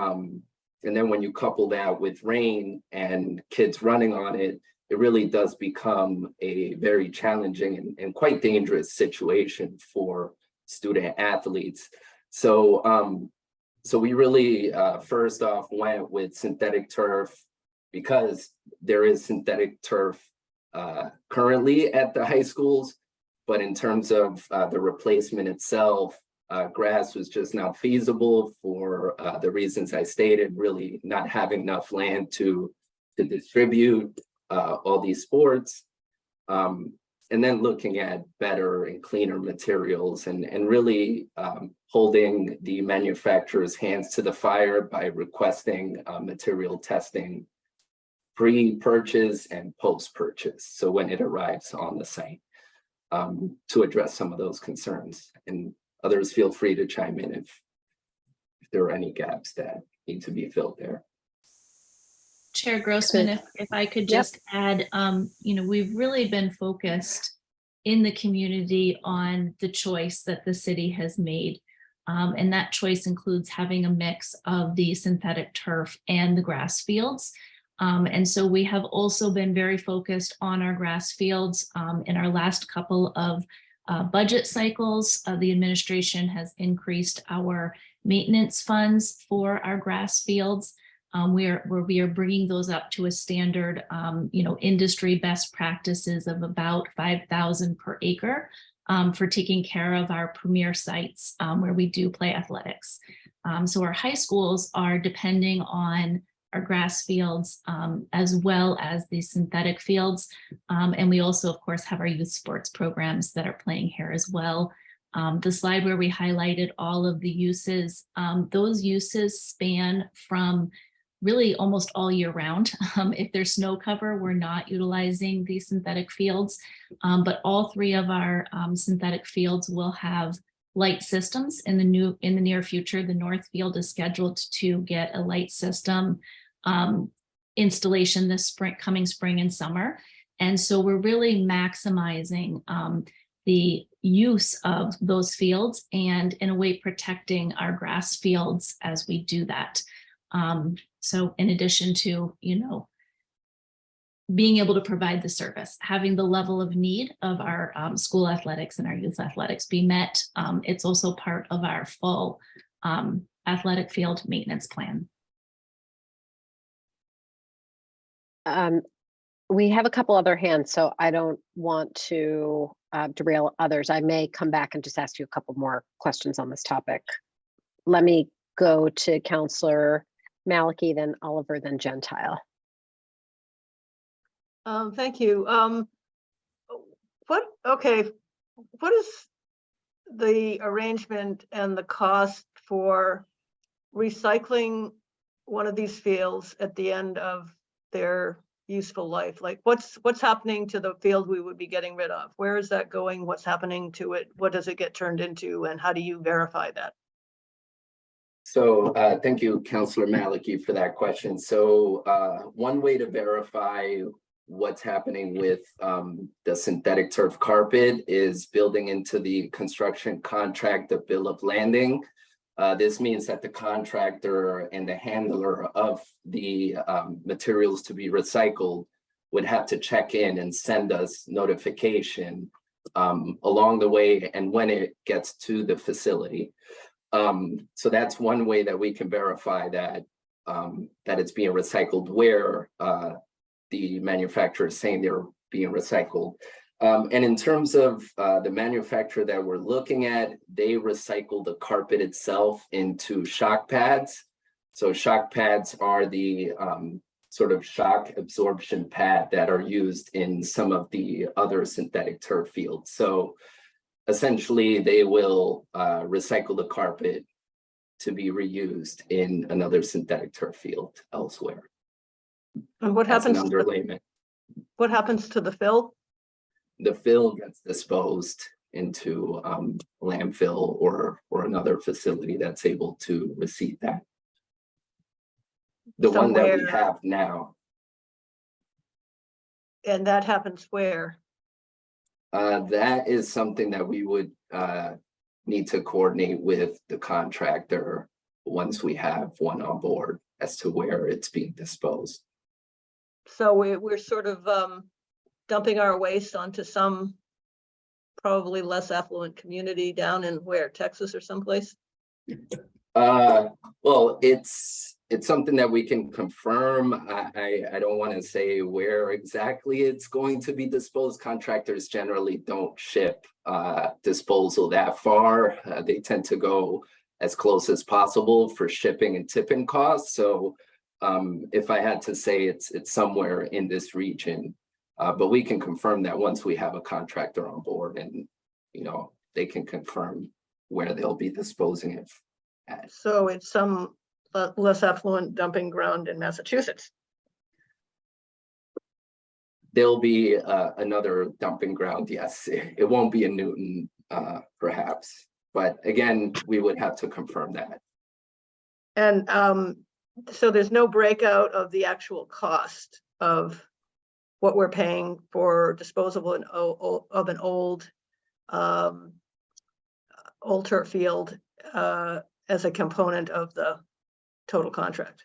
and then when you couple that with rain and kids running on it, it really does become a very challenging and quite dangerous situation for student athletes. So, so we really first off went with synthetic turf because there is synthetic turf currently at the high schools, but in terms of the replacement itself, grass was just not feasible for the reasons I stated, really not having enough land to distribute all these sports. And then looking at better and cleaner materials and really holding the manufacturer's hands to the fire by requesting material testing pre-purchase and post-purchase. So when it arrives on the site, to address some of those concerns. And others feel free to chime in if there are any gaps that need to be filled there. Chair Grossman, if I could just add, we've really been focused in the community on the choice that the city has made. And that choice includes having a mix of the synthetic turf and the grass fields. And so we have also been very focused on our grass fields. In our last couple of budget cycles, the administration has increased our maintenance funds for our grass fields. We are bringing those up to a standard, industry best practices of about 5,000 per acre for taking care of our premier sites where we do play athletics. So our high schools are depending on our grass fields as well as the synthetic fields. And we also, of course, have our youth sports programs that are playing here as well. The slide where we highlighted all of the uses, those uses span from really almost all year round. If there's snow cover, we're not utilizing these synthetic fields, but all three of our synthetic fields will have light systems in the near future. The North Field is scheduled to get a light system installation this coming spring and summer. And so we're really maximizing the use of those fields and in a way protecting our grass fields as we do that. So in addition to, being able to provide the service, having the level of need of our school athletics and our youth athletics be met, it's also part of our full athletic field maintenance plan. We have a couple other hands, so I don't want to derail others. I may come back and just ask you a couple more questions on this topic. Let me go to Councillor Malachy, then Oliver, then Gentile. Thank you. What is the arrangement and the cost for recycling one of these fields at the end of their useful life? Like what's happening to the field we would be getting rid of? Where is that going? What's happening to it? What does it get turned into? And how do you verify that? So thank you, Councillor Malachy, for that question. So one way to verify what's happening with the synthetic turf carpet is building into the construction contract the bill of landing. This means that the contractor and the handler of the materials to be recycled would have to check in and send us notification along the way and when it gets to the facility. So that's one way that we can verify that that it's being recycled where the manufacturer is saying they're being recycled. And in terms of the manufacturer that we're looking at, they recycle the carpet itself into shock pads. So shock pads are the sort of shock absorption pad that are used in some of the other synthetic turf fields. So essentially, they will recycle the carpet to be reused in another synthetic turf field elsewhere. And what As an happens, underlayment. what happens to the fill? The fill gets disposed into landfill or another facility that's able to receive that. The one that we Somewhere. have now, And that happens where? that is something that we would need to coordinate with the contractor once we have one on board as to where it's being disposed. So we're sort of dumping our waste onto some probably less affluent community down in where, Texas or someplace? Well, it's something that we can confirm. I don't want to say where exactly it's going to be disposed. Contractors generally don't ship disposal that far. They tend to go as close as possible for shipping and tipping costs. So if I had to say, it's somewhere in this region, but we can confirm that once we have a contractor on board, and they can confirm where they'll be disposing it at. So it's some less affluent dumping ground in Massachusetts. There'll be another dumping ground, yes. It won't be in Newton, perhaps, but again, we would have to confirm that. And so there's no breakout of the actual cost of what we're paying for disposal of an old turf field as a component of the total contract.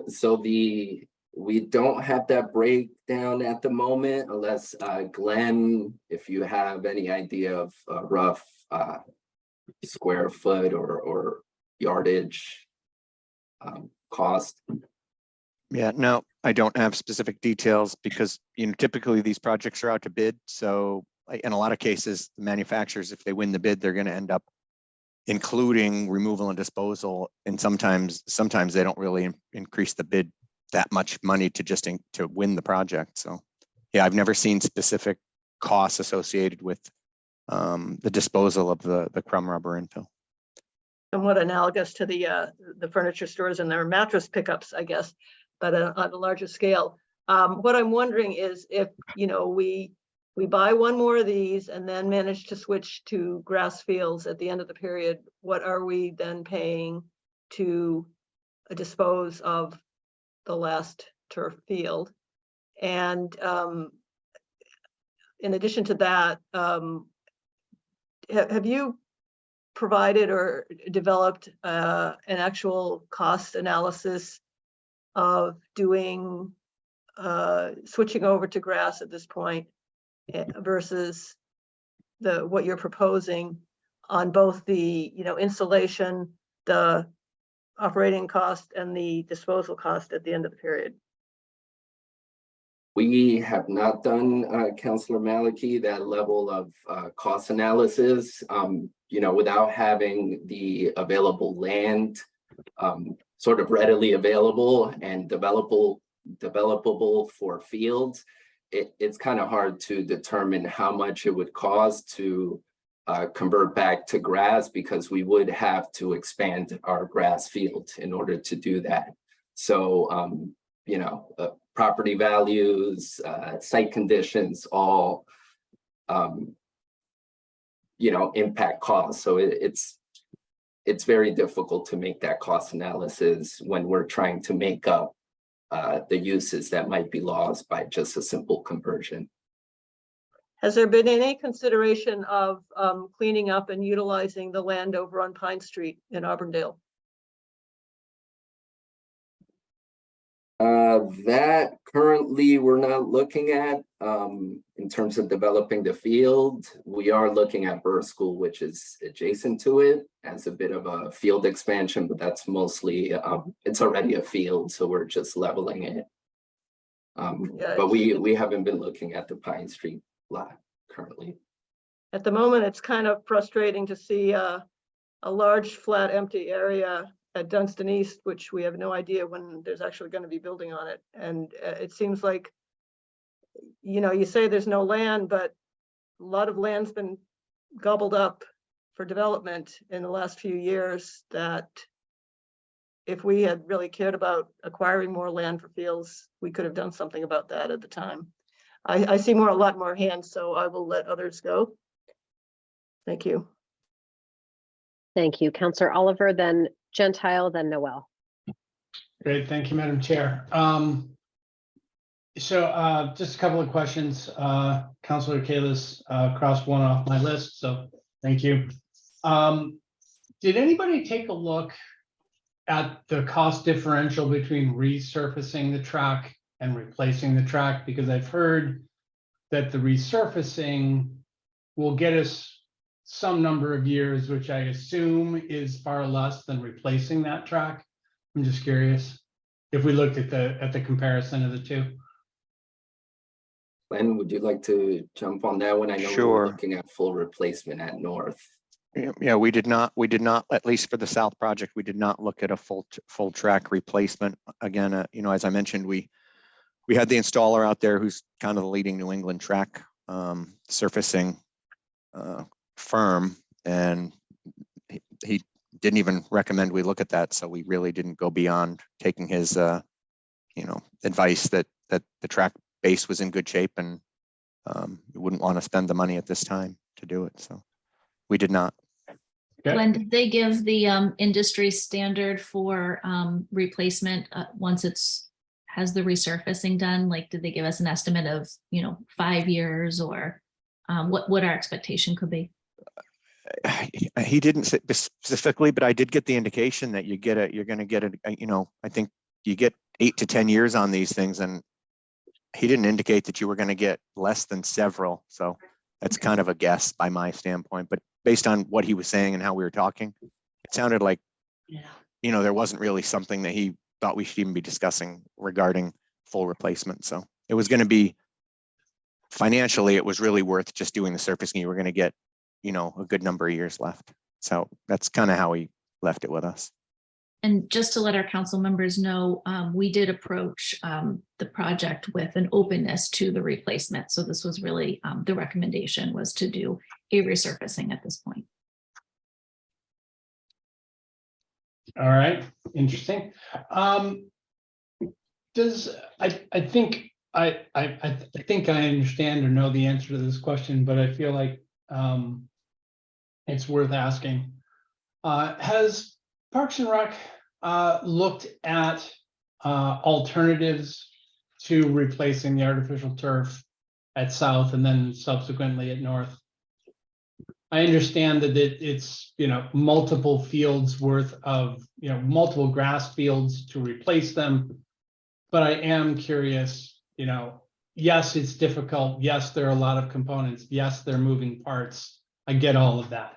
So we don't have that breakdown at the moment, unless Glenn, if you have any idea of a rough square foot or yardage cost. Yeah, no, I don't have specific details because, typically these projects are out to bid. So in a lot of cases, the manufacturers, if they win the bid, they're going to end up including removal and disposal. And sometimes they don't really increase the bid that much money to just to win the project. So yeah, I've never seen specific costs associated with the disposal of the crumb rubber infill. Somewhat analogous to the furniture stores and their mattress pickups, I guess, but on a larger scale. What I'm wondering is if, we buy one more of these and then manage to switch to grass fields at the end of the period, what are we then paying to dispose of the last turf field? And in addition to that, have you provided or developed an actual cost analysis of doing switching over to grass at this point versus what you're proposing on both the installation, the operating cost, and the disposal cost at the end of the period? We have not done, Councilor Maliki, that level of cost analysis, without having the available land sort of readily available and developable for fields. It's kind of hard to determine how much it would cost to convert back to grass, because we would have to expand our grass field in order to do that. So, property values, site conditions, all, impact costs. So it's very difficult to make that cost analysis when we're trying to make up the uses that might be lost by just a simple conversion. Has there been any consideration of cleaning up and utilizing the land over on Pine Street in Auburndale? That currently we're not looking at in terms of developing the field. We are looking at Burr School, which is adjacent to it, as a bit of a field expansion, but that's mostly, it's already a field, so we're just leveling it. But we haven't been looking at the Pine Street lot currently. At the moment, it's kind of frustrating to see a large, flat, empty area at Dunstan East, which we have no idea when there's actually going to be building on it. And it seems like, you know, you say there's no land, but a lot of land's been gobbled up for development in the last few years, that if we had really cared about acquiring more land for fields, we could have done something about that at the time. I see a lot more hands, so I will let others go. Thank you. Thank you. Counselor Oliver, then Gentile, then Noel. Great, thank you, Madam Chair. So just a couple of questions. Councilor Kalis crossed one off my list, so thank you. Did anybody take a look at the cost differential between resurfacing the track and replacing the track? Because I've heard that the resurfacing will get us some number of years, which I assume is far less than replacing that track. I'm just curious if we looked at the comparison of the two. Glenn, would you like to jump on that one? I know we Sure. were looking at full replacement at North. Yeah, we did not, at least for the South project, we did not look at a full track replacement. Again, you know, as I mentioned, we had the installer out there who's kind of the leading New England track surfacing firm, and he didn't even recommend we look at that. So we really didn't go beyond taking his, you know, advice that the track base was in good shape, and we wouldn't want to spend the money at this time to do it. So we did not. Glenn, did they give the industry standard for replacement once has the resurfacing done? Like, did they give us an estimate of, you know, 5 years, or what our expectation could be? He didn't say specifically, but I did get the indication that you're going to get it. You know, I think you get 8 to 10 years on these things, and he didn't indicate that you were going to get less than several. So that's kind of a guess by my standpoint, but based on what he was saying and how we were talking, it sounded like, you know, there wasn't really something that he thought we should even be discussing regarding full replacement. So it was going to be, financially, it was really worth just doing the surfacing. You were going to get, you know, a good number of years left. So that's kind of how he left it with us. And just to let our council members know, we did approach the project with an openness to the replacement. So this was really the recommendation was to do a resurfacing at this point. All right, interesting. I think I understand or know the answer to this question, but I feel like it's worth asking. Has Parks and Rec looked at alternatives to replacing the artificial turf at South and then subsequently at North? I understand that it's, you know, multiple fields worth of, you know, multiple grass fields to replace them. But I am curious, you know, yes, it's difficult. Yes, there are a lot of components. Yes, they're moving parts. I get all of that.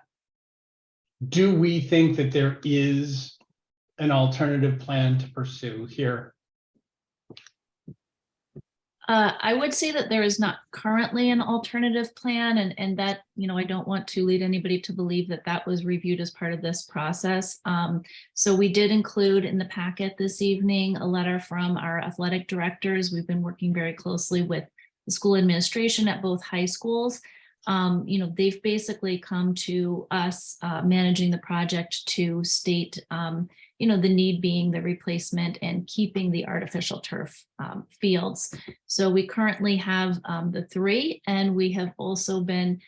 Do we think that there is an alternative plan to pursue here? I would say that there is not currently an alternative plan, and that, you know, I don't want to lead anybody to believe that that was reviewed as part of this process. So we did include in the packet this evening a letter from our athletic directors. We've been working very closely with the school administration at both high schools. You know, they've basically come to us managing the project to state, you know, the need being the replacement and keeping the artificial turf fields. So we currently have the 3, and we have also been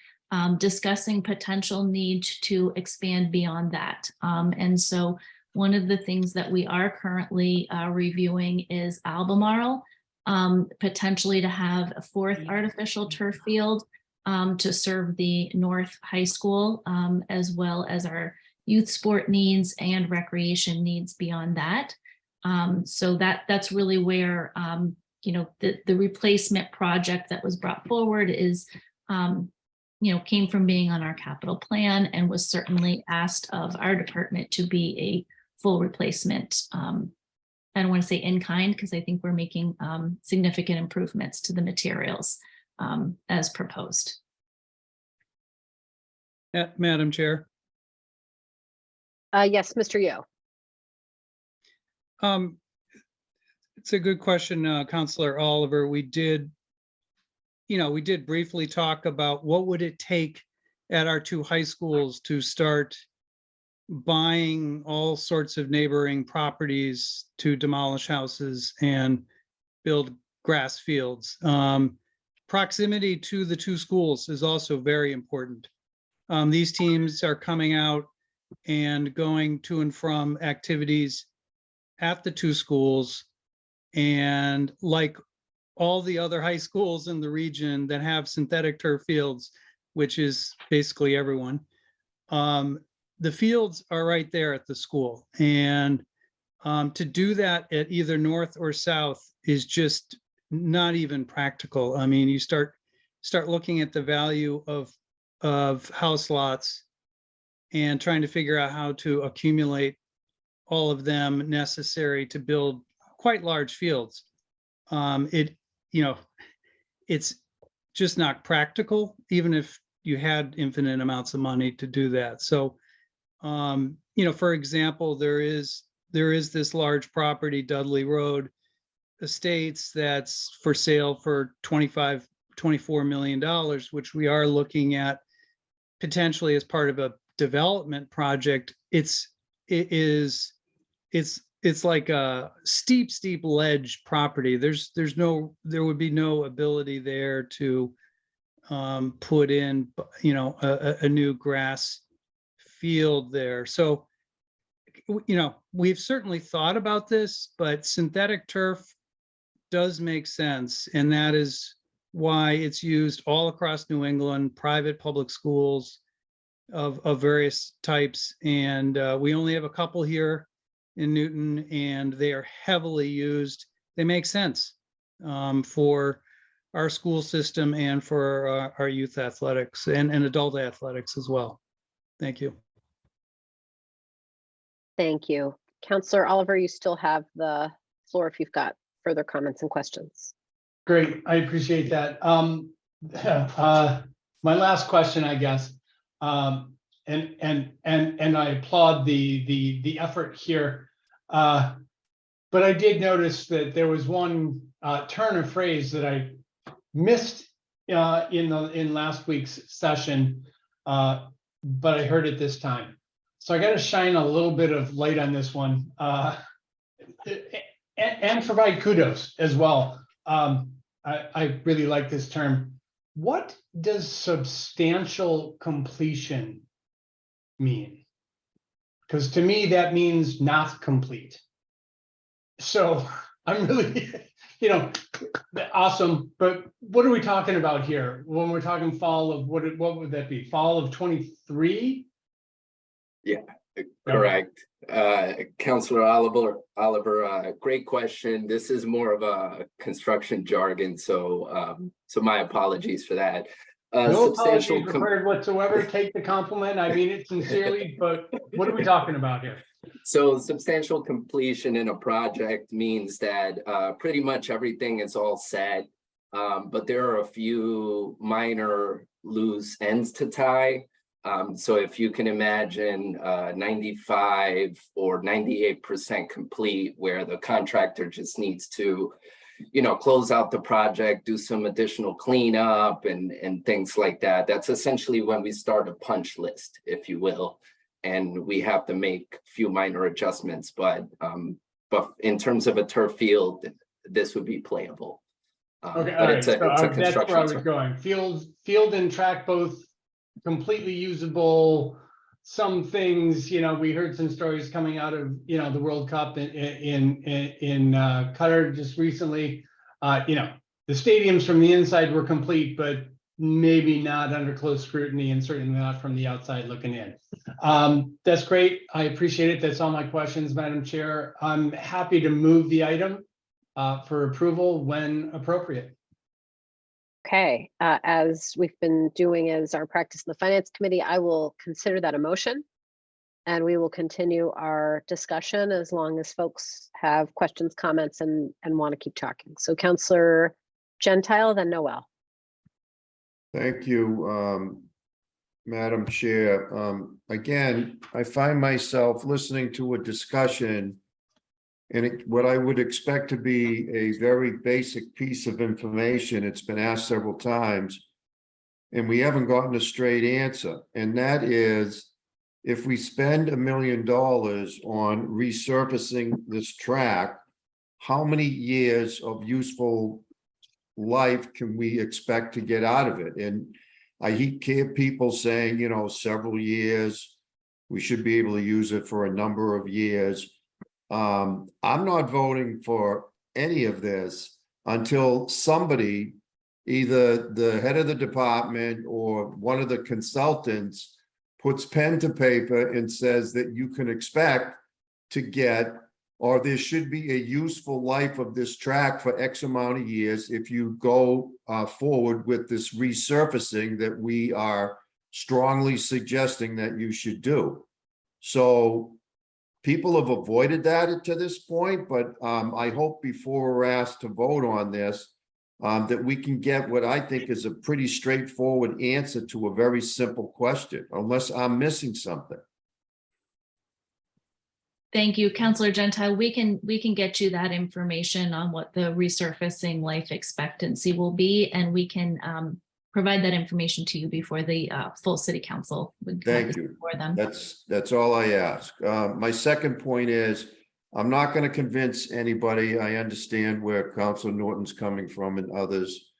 discussing potential need to expand beyond that. And so one of the things that we are currently reviewing is Albemarle, potentially to have a 4th artificial turf field to serve the North High School, as well as our youth sport needs and recreation needs beyond that. So that's really where, you know, the replacement project that was brought forward is, you know, came from being on our capital plan and was certainly asked of our department to be a full replacement. I don't want to say in kind, because I think we're making significant improvements to the materials as proposed. Madam Chair. Yes, Mr. Yo. It's a good question, Counselor Oliver. We did briefly talk about what would it take at our two high schools to start buying all sorts of neighboring properties to demolish houses and build grass fields. Proximity to the two schools is also very important. These teams are coming out and going to and from activities at the two schools. And like all the other high schools in the region that have synthetic turf fields, which is basically everyone, the fields are right there at the school. And to do that at either north or south is just not even practical. I mean, you start looking at the value of house lots and trying to figure out how to accumulate all of them necessary to build quite large fields. It's just not practical, even if you had infinite amounts of money to do that. So, for example, there is this large property, Dudley Road Estates, that's for sale for $24 million, which we are looking at potentially as part of a development project. It's like a steep ledge property. There would be no ability there to put in, a new grass field there. So, we've certainly thought about this, but synthetic turf does make sense. And that is why it's used all across New England, private public schools of various types. And we only have a couple here in Newton, and they are heavily used. They make sense for our school system and for our youth athletics and adult athletics as well. Thank you. Thank you. Counselor Oliver, you still have the floor if you've got further comments and questions. Great, I appreciate that. My last question, I guess, and I applaud the effort here. But I did notice that there was one turn of phrase that I missed in last week's session, but I heard it this time. So I got to shine a little bit of light on this one and provide kudos as well. I really like this term. What does substantial completion mean? Because to me, that means not complete. So I'm really, awesome. But what are we talking about here when we're talking fall of what would that be? Fall of 23? Yeah, correct. Councilor Oliver, great question. This is more of a construction jargon, so my apologies for that. No apologies required whatsoever. Take the compliment. I mean it sincerely, but what are we talking about here? So substantial completion in a project means that pretty much everything is all set, but there are a few minor loose ends to tie. So if you can imagine 95 or 98% complete, where the contractor just needs to, close out the project, do some additional cleanup and things like that. That's essentially when we start a punch list, if you will, and we have to make a few minor adjustments. But in terms of a turf field, this would be playable. Okay, but it's a construction. That's where I was going. Field and track both completely usable. Some things, we heard some stories coming out of the World Cup in Qatar just recently. The stadiums from the inside were complete, but maybe not under close scrutiny, and certainly not from the outside looking in. That's great. I appreciate it. That's all my questions, Madam Chair. I'm happy to move the item for approval when appropriate. Okay, as we've been doing as our practice in the Finance Committee, I will consider that a motion, and we will continue our discussion as long as folks have questions, comments, and want to keep talking. So Councillor Gentile, then Noel. Thank you, Madam Chair. Again, I find myself listening to a discussion And what I would expect to be a very basic piece of information, it's been asked several times, and we haven't gotten a straight answer, and that is, if we spend $1 million on resurfacing this track, how many years of useful life can we expect to get out of it? And I hear people saying, you know, several years, we should be able to use it for a number of years. I'm not voting for any of this until somebody, either the head of the department or one of the consultants, puts pen to paper and says that you can expect to get, or there should be a useful life of this track for X amount of years if you go forward with this resurfacing that we are strongly suggesting that you should do. So people have avoided that to this point, but I hope before we're asked to vote on this, that we can get what I think is a pretty straightforward answer to a very simple question, unless I'm missing something. Thank you, Councillor Gentile. We can get you that information on what the resurfacing life expectancy will be, and we can provide that information to you before the full city council. Thank you. For them. That's all I ask. My second point is, I'm not going to convince anybody. I understand where Councilor Norton's coming from and others.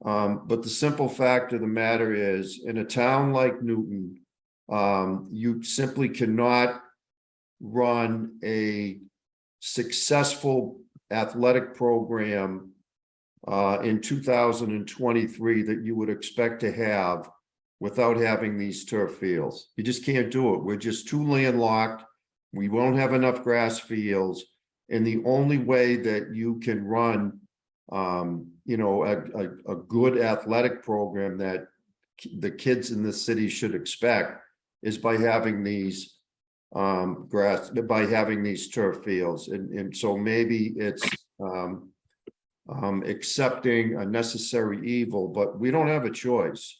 But the simple fact of the matter is, in a town like Newton, you simply cannot run a successful athletic program in 2023 that you would expect to have without having these turf fields. You just can't do it. We're just too landlocked. We won't have enough grass fields. And the only way that you can run, you know, a good athletic program that the kids in the city should expect is by having these by having these turf fields. And so maybe it's accepting a necessary evil, but we don't have a choice.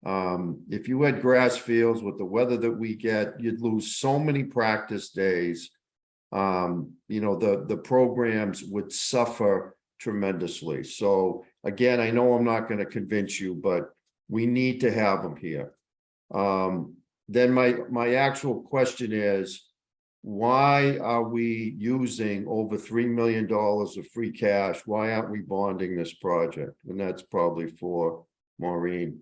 If you had grass fields with the weather that we get, you'd lose so many practice days. You know, the programs would suffer tremendously. So again, I know I'm not going to convince you, but we need to have them here. Then my actual question is, why are we using over $3 million of free cash? Why aren't we bonding this project? And that's probably for Maureen.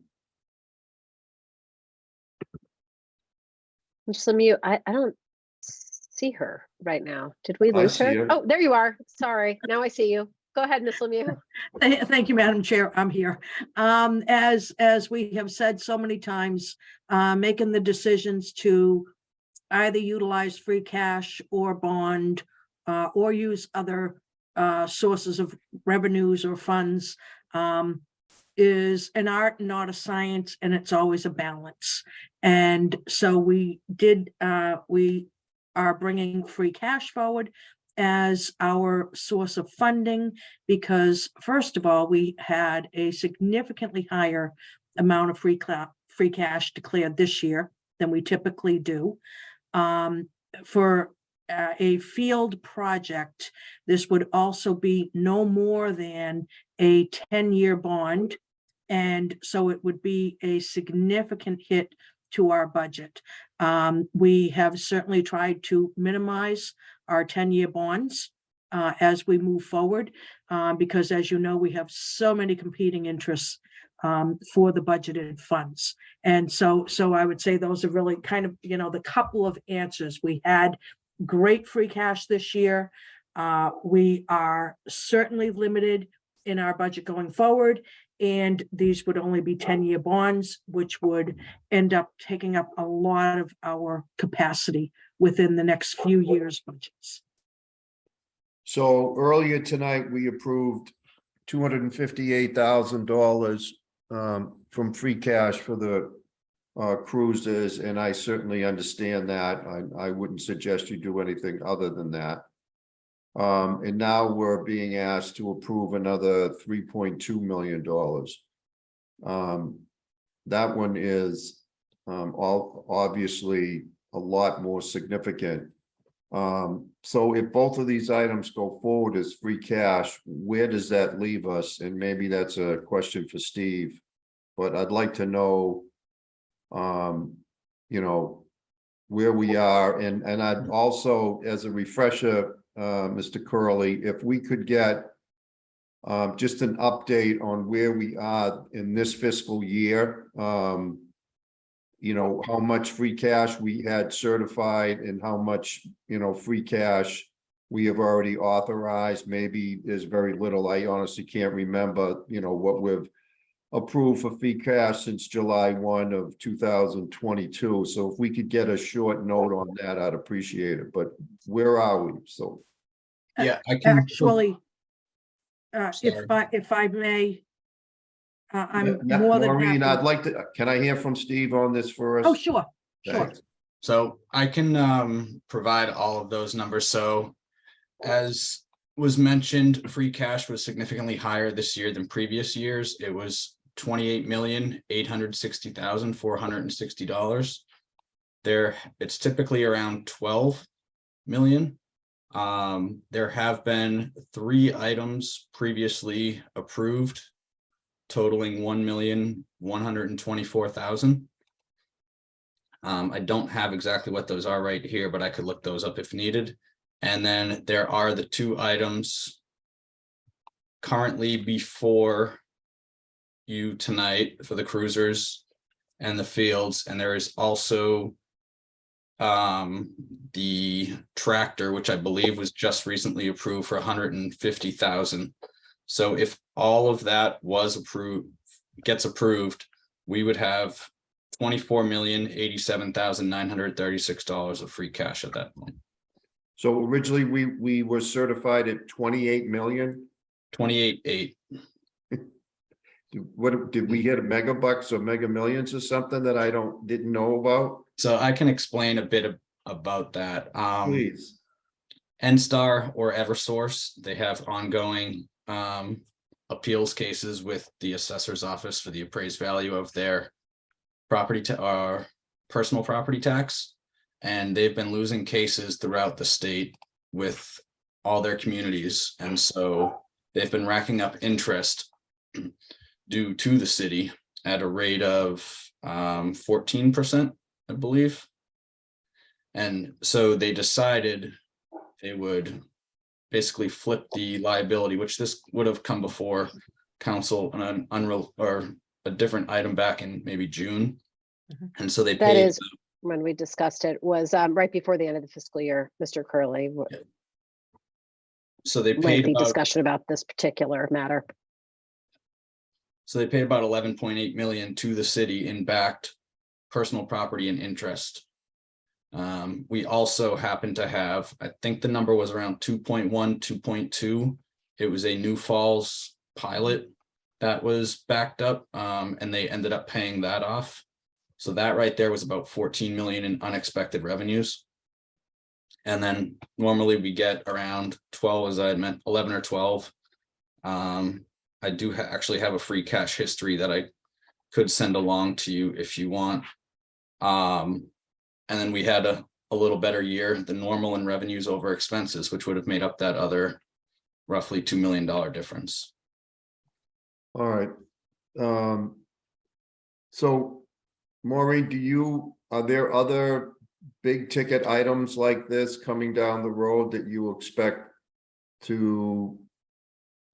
Just Lemieux, I don't see her right now. Did we I lose see her? her. Oh, there you are. Sorry. Now I see you. Go ahead, Ms. Lemieux. Thank you, Madam Chair. I'm here. As we have said so many times, making the decisions to either utilize free cash or bond, or use other sources of revenues or funds, is an art, not a science, and it's always a balance. And so we are bringing free cash forward as our source of funding, because first of all, we had a significantly higher amount of free cash declared this year than we typically do. For a field project, this would also be no more than a 10-year bond. And so it would be a significant hit to our budget. We have certainly tried to minimize our 10-year bonds as we move forward, because as you know, we have so many competing interests for the budgeted funds. And so I would say those are really kind of, you know, the couple of answers. We had great free cash this year. We are certainly limited in our budget going forward, and these would only be 10-year bonds, which would end up taking up a lot of our capacity within the next few years' budgets. So earlier tonight, we approved $258,000 from free cash for the cruisers, and I certainly understand that. I wouldn't suggest you do anything other than that. And now we're being asked to approve another $3.2 million. That one is obviously a lot more significant. So if both of these items go forward as free cash, where does that leave us? And maybe that's a question for Steve, but I'd like to know, you know, where we are. And I'd also, as a refresher, Mr. Curley, if we could get just an update on where we are in this fiscal year. You know, how much free cash we had certified and how much, you know, free cash we have already authorized. Maybe there's very little. I honestly can't remember, you know, what we've approved for free cash since July 1 of 2022. So if we could get a short note on that, I'd appreciate it. But where are we? So yeah, I can actually, if I may, I'm more than Maureen, happy. I'd like to, can I hear from Steve on this first? Oh, sure, sure. Thanks. So I can provide all of those numbers. So as was mentioned, free cash was significantly higher this year than previous years. It was $28,860,460. There, it's typically around 12 million. There have been 3 items previously approved, totaling 1,124,000. I don't have exactly what those are right here, but I could look those up if needed. And then there are the 2 items currently before you tonight for the cruisers and the fields. And there is also the tractor, which I believe was just recently approved for 150,000. So if all of that was approved, gets approved, we would have $24,087,936 of free cash at that point. So originally we were certified at 28 million. 28.8. What did we hit, a mega bucks or mega millions or something that I didn't know about? So I can explain a bit about that. Please. NSTAR or Eversource, they have ongoing appeals cases with the assessor's office for the appraised value of their property or personal property tax. And they've been losing cases throughout the state with all their communities. And so they've been racking up interest due to the city at a rate of 14%, I believe. And so they decided they would basically flip the liability, which this would have come before council on an unreal or a different item back in maybe June. And so they That paid. is when we discussed it, was right before the end of the fiscal year, Mr. Curley. So they paid Lengthy about, discussion about this particular matter. so they paid about 11.8 million to the city in backed personal property and interest. We also happen to have, I think the number was around 2.1, 2.2. It was a New Falls pilot that was backed up, and they ended up paying that off. So that right there was about 14 million in unexpected revenues. And then normally we get around 12, as I had meant, 11 or 12. I do actually have a free cash history that I could send along to you if you want. And then we had a little better year than normal in revenues over expenses, which would have made up that other roughly $2 million difference. All right. So Maureen, are there other big ticket items like this coming down the road that you expect to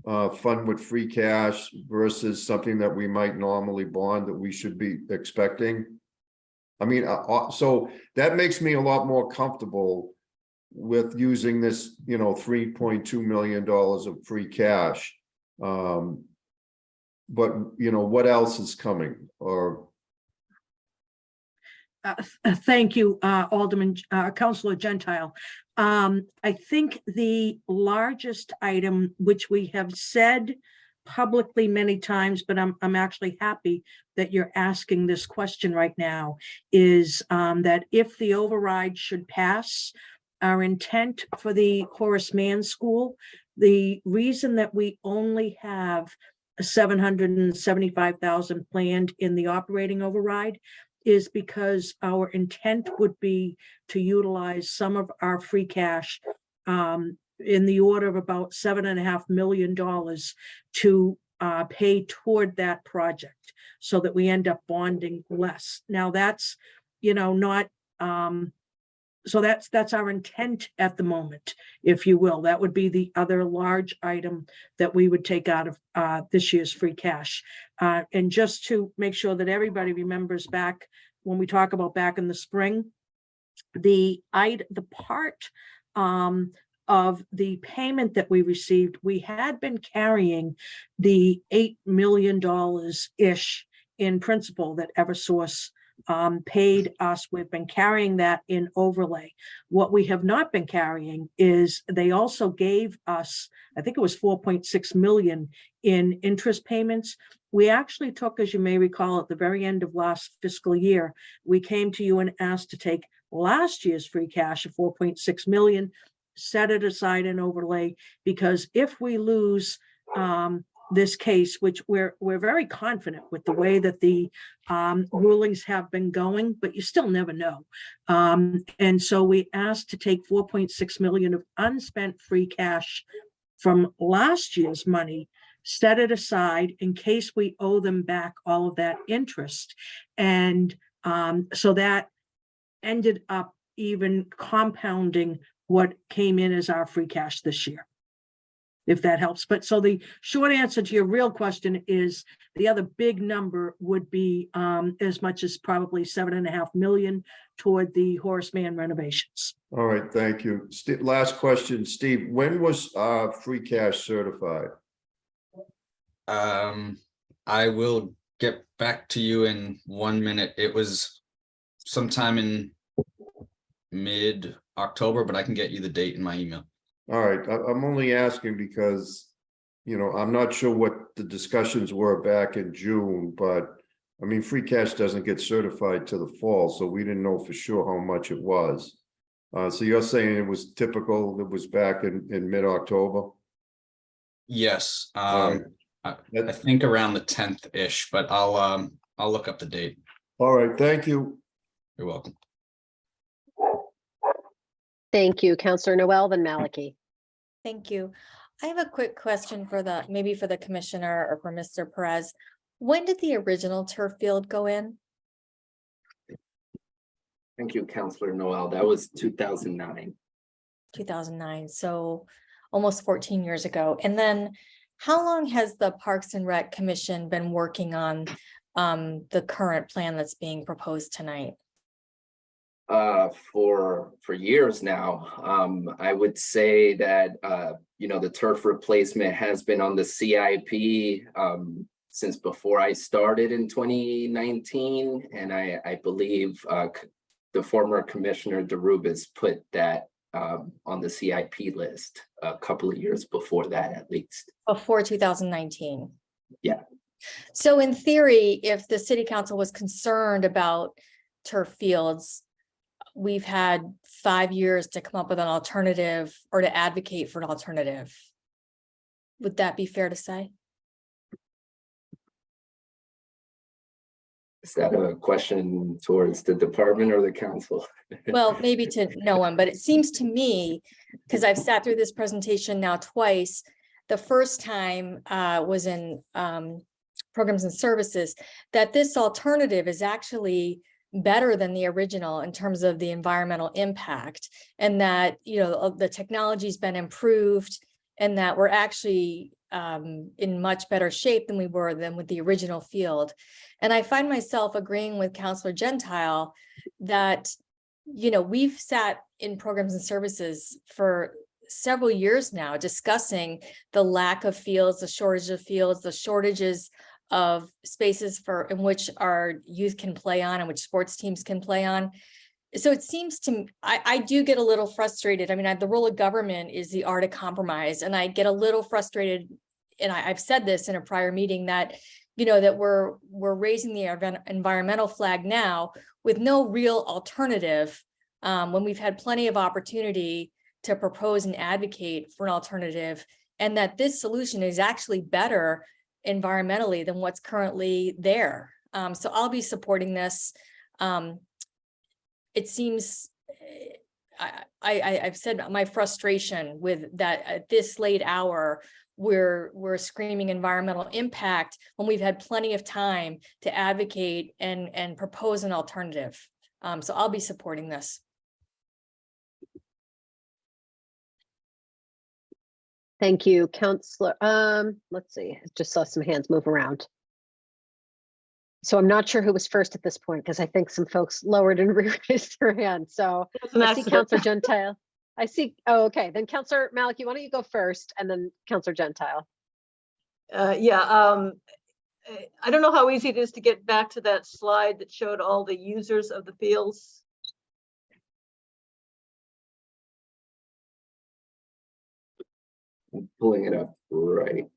fund with free cash versus something that we might normally bond that we should be expecting? I mean, so that makes me a lot more comfortable with using this, you know, $3.2 million of free cash. But, you know, what else is coming? Or Thank you, Alderman, Councilor Gentile. I think the largest item, which we have said publicly many times, but I'm actually happy that you're asking this question right now, is that if the override should pass, our intent for the Horace Mann School, the reason that we only have 775,000 planned in the operating override is because our intent would be to utilize some of our free cash in the order of about $7.5 million to pay toward that project so that we end up bonding less. Now that's, not, so that's our intent at the moment, if you will. That would be the other large item that we would take out of this year's free cash. And just to make sure that everybody remembers back, when we talk about back in the spring, the part of the payment that we received, we had been carrying the $8 million-ish in principal that Eversource paid us. We've been carrying that in overlay. What we have not been carrying is they also gave us, I think it was 4.6 million in interest payments. We actually took, as you may recall, at the very end of last fiscal year, we came to you and asked to take last year's free cash of 4.6 million, set it aside in overlay, because if we lose this case, which we're very confident with the way that the rulings have been going, but you still never know. And so we asked to take 4.6 million of unspent free cash from last year's money, set it aside in case we owe them back all of that interest. And so that ended up even compounding what came in as our free cash this year, if that helps. But so the short answer to your real question is the other big number would be as much as probably 7.5 million toward the Horace Mann renovations. All right, thank you. Last question, Steve, when was free cash certified? I will get back to you in 1 minute. It was sometime in mid-October, but I can get you the date in my email. All right, I'm only asking because, I'm not sure what the discussions were back in June, but I mean, free cash doesn't get certified till the fall, so we didn't know for sure how much it was. So you're saying it was typical, it was back in mid-October? Yes, All right. I think around the 10th-ish, but I'll look up the date. All right, thank you. You're welcome. Thank you, Councillor Noel, then Maliki. Thank you. I have a quick question for maybe for the commissioner or for Mr. Perez. When did the original turf field go in? Thank you, Councillor Noel. That was 2009. 2009, so almost 14 years ago. And then how long has the Parks and Rec Commission been working on the current plan that's being proposed tonight? For years now. I would say that the turf replacement has been on the CIP since before I started in 2019, and I believe the former Commissioner DeRubis put that on the CIP list a couple of years before that, at least. Before 2019. Yeah. So in theory, if the city council was concerned about turf fields, we've had 5 years to come up with an alternative or to advocate for an alternative. Would that be fair to say? Is that a question towards the department or the council? Well, maybe to no one, but it seems to me, because I've sat through this presentation now twice, the first time was in programs and services, that this alternative is actually better than the original in terms of the environmental impact, and that the technology's been improved, and that we're actually in much better shape than we were with the original field. And I find myself agreeing with Councillor Gentile that we've sat in programs and services for several years now discussing the lack of fields, the shortage of fields, the shortages of spaces in which our youth can play on and which sports teams can play on. So it seems to me, I do get a little frustrated. I mean, the role of government is the art of compromise, and I get a little frustrated, and I've said this in a prior meeting, that that we're raising the environmental flag now with no real alternative, when we've had plenty of opportunity to propose and advocate for an alternative, and that this solution is actually better environmentally than what's currently there. So I'll be supporting this. It seems, I've said my frustration with that at this late hour, we're screaming environmental impact when we've had plenty of time to advocate and propose an alternative. So I'll be supporting this. Thank you, Counselor. Let's see, I just saw some hands move around. So I'm not sure who was first at this point, because I think some folks lowered and raised their hand. So I see Counselor Gentile. I see, oh, okay, then Counselor Maliki, why don't you go first, and then Counselor Gentile. I don't know how easy it is to get back to that slide that showed all the users of the fields. I'm pulling it up right.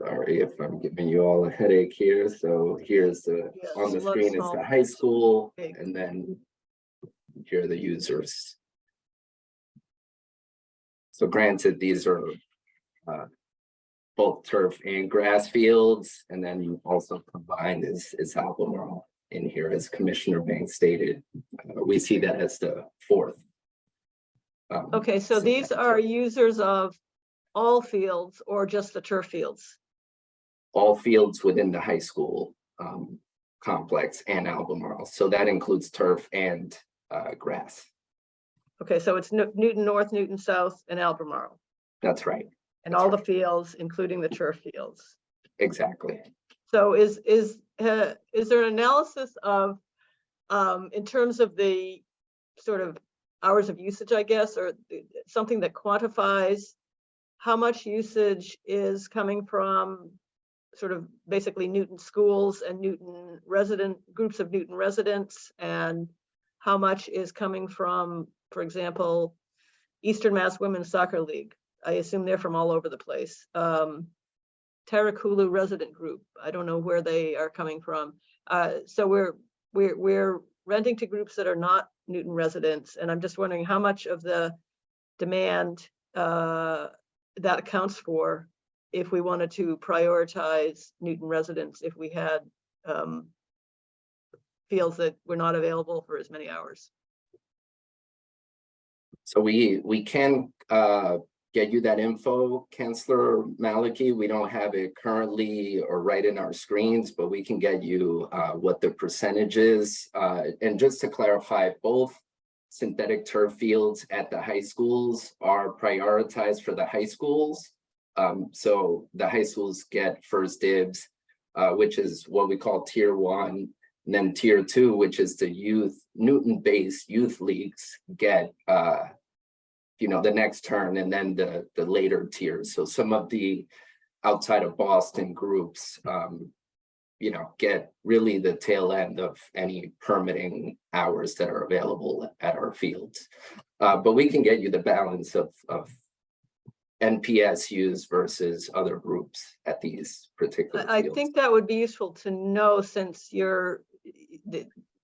Sorry if I'm giving you all a headache here. So here's the, on the screen is the high school, and then here are the users. So granted, these are both turf and grass fields, and then you also combined is Albemarle in here, as Commissioner Banks stated. We see that as the fourth. Okay, so these are users of all fields or just the turf fields? All fields within the high school complex and Albemarle. So that includes turf and grass. Okay, so it's Newton North, Newton South, and Albemarle. That's right. And all the fields, including the turf fields. Exactly. So is there an analysis of, in terms of the sort of hours of usage, I guess, or something that quantifies how much usage is coming from sort of basically Newton schools and Newton groups of Newton residents, and how much is coming from, for example, Eastern Mass Women's Soccer League? I assume they're from all over the place. Tarakulu resident group, I don't know where they are coming from. So we're renting to groups that are not Newton residents, and I'm just wondering how much of the demand that accounts for if we wanted to prioritize Newton residents, if we had fields that were not available for as many hours. So we can get you that info, Councillor Maliki. We don't have it currently or right in our screens, but we can get you what the percentage is. And just to clarify, both synthetic turf fields at the high schools are prioritized for the high schools. So the high schools get first dibs, which is what we call tier 1. And then tier 2, which is the youth, Newton-based youth leagues, get the next turn, and then the later tiers. So some of the outside of Boston groups, get really the tail end of any permitting hours that are available at our fields. But we can get you the balance of NPSUs versus other groups at these particular fields. I think that would be useful to know, since the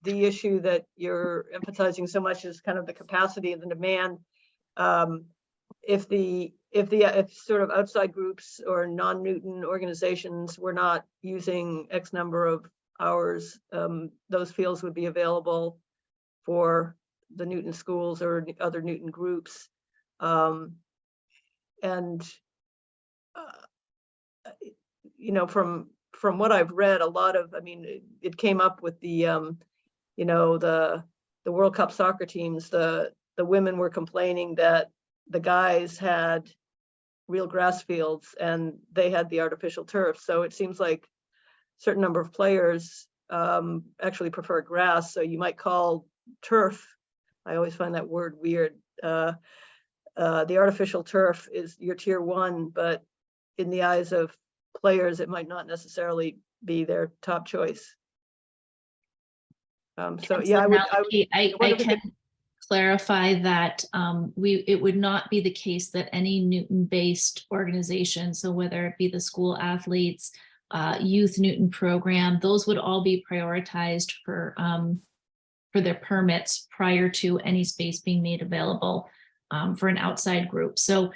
issue that you're emphasizing so much is kind of the capacity and the demand. If sort of outside groups or non-Newton organizations were not using X number of hours, those fields would be available for the Newton schools or other Newton groups. From what I've read, a lot of, it came up with the World Cup soccer teams. The women were complaining that the guys had real grass fields and they had the artificial turf. So it seems like a certain number of players actually prefer grass. So you might call turf, I always find that word weird. The artificial turf is your tier 1, but in the eyes of players, it might not necessarily be their top choice. So yeah, I can clarify that it would not be the case that any Newton-based organization, so whether it be the school athletes, youth Newton program, those would all be prioritized for their permits prior to any space being made available for an outside group. So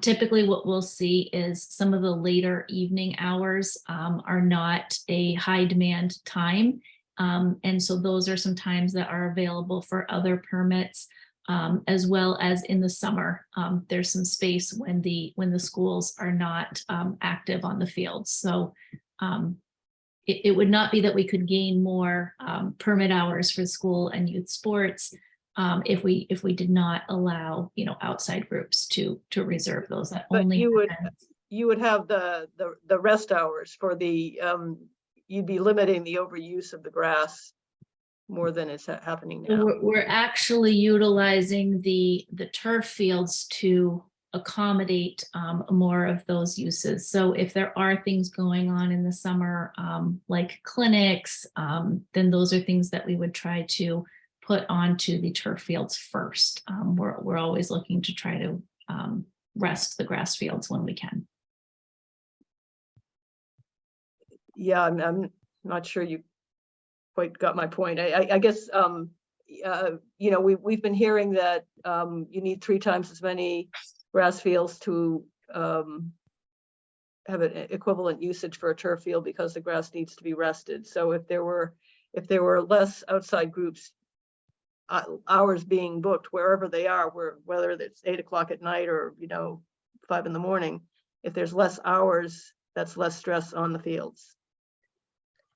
Typically what we'll see is some of the later evening hours are not a high demand time. And so those are some times that are available for other permits, as well as in the summer. There's some space when the schools are not active on the fields. So it would not be that we could gain more permit hours for school and youth sports if we did not allow, outside groups to reserve those. That But only you would have the rest hours for the, you'd be limiting the overuse of the grass more than is happening now. We're actually utilizing the turf fields to accommodate more of those uses. So if there are things going on in the summer, like clinics, then those are things that we would try to put onto the turf fields first. We're always looking to try to rest the grass fields when we can. Yeah, I'm not sure you quite got my point. I guess, we've been hearing that you need 3 times as many grass fields to have an equivalent usage for a turf field because the grass needs to be rested. So if there were less outside groups hours being booked wherever they are, whether it's 8 o'clock at night or 5 in the morning, if there's less hours, that's less stress on the fields.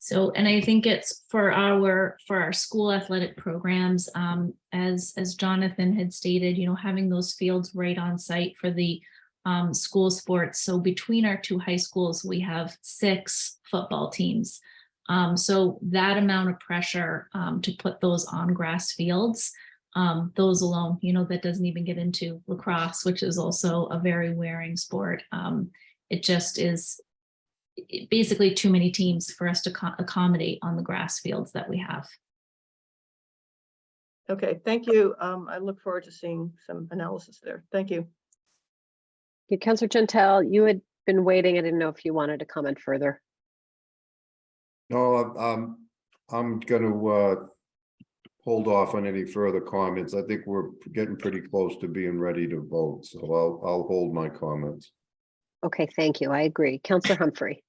So, and I think it's for our school athletic programs, as Jonathan had stated, having those fields right on site for the school sports. So between our 2 high schools, we have 6 football teams. So that amount of pressure to put those on grass fields, those alone, that doesn't even get into lacrosse, which is also a very wearing sport. It just is basically too many teams for us to accommodate on the grass fields that we have. Okay, thank you. I look forward to seeing some analysis there. Thank you. Okay, Councillor Gentile, you had been waiting. I didn't know if you wanted to comment further. No, I'm gonna hold off on any further comments. I think we're getting pretty close to being ready to vote, so I'll hold my comments. Okay, thank you. I agree. Councillor Humphrey.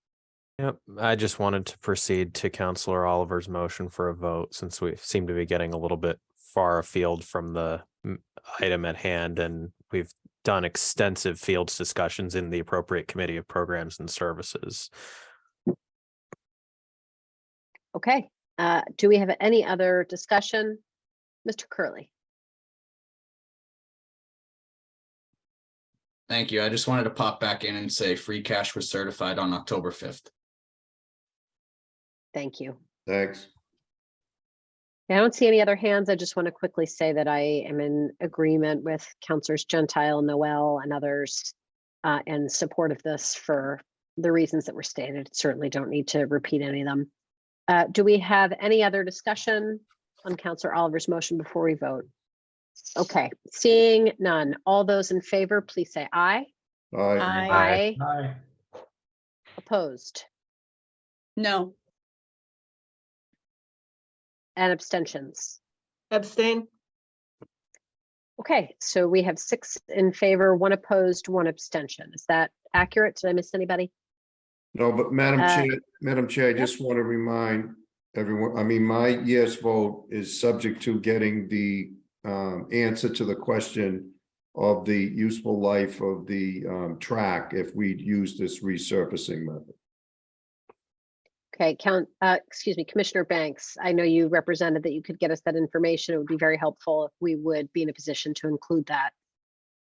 Yep, I just wanted to proceed to Councillor Oliver's motion for a vote since we seem to be getting a little bit far afield from the item at hand, and we've done extensive fields discussions in the appropriate committee of programs and services. Okay, do we have any other discussion? Mr. Curley. Thank you. I just wanted to pop back in and say free cash was certified on October 5th. Thank you. Thanks. I don't see any other hands. I just want to quickly say that I am in agreement with Councillors Gentile, Noel, and others in support of this for the reasons that were stated. Certainly don't need to repeat any of them. Do we have any other discussion on Councillor Oliver's motion before we vote? Okay, seeing none. All those in favor, please say aye. Aye. Aye. Opposed No. and abstentions. Abstain. Okay, so we have 6 in favor, 1 opposed, 1 abstention. Is that accurate? Did I miss anybody? No, but Madam Chair, I just want to remind everyone, I mean, my yes vote is subject to getting the answer to the question of the useful life of the track if we use this resurfacing method. Okay, Commissioner Banks, I know you represented that you could get us that information. It would be very helpful if we would be in a position to include that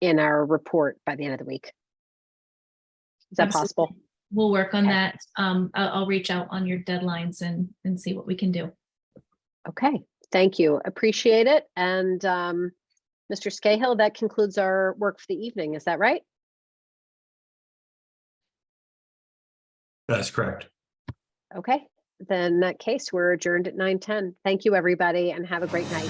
in our report by the end of the week. Is that Absolutely. possible? We'll work on Okay. that. I'll reach out on your deadlines and see what we can do. Okay, thank you. Appreciate it. And Mr. Scahill, that concludes our work for the evening. Is that right? That's correct. Okay, then in that case, we're adjourned at 9:10. Thank you, everybody, and have a great night.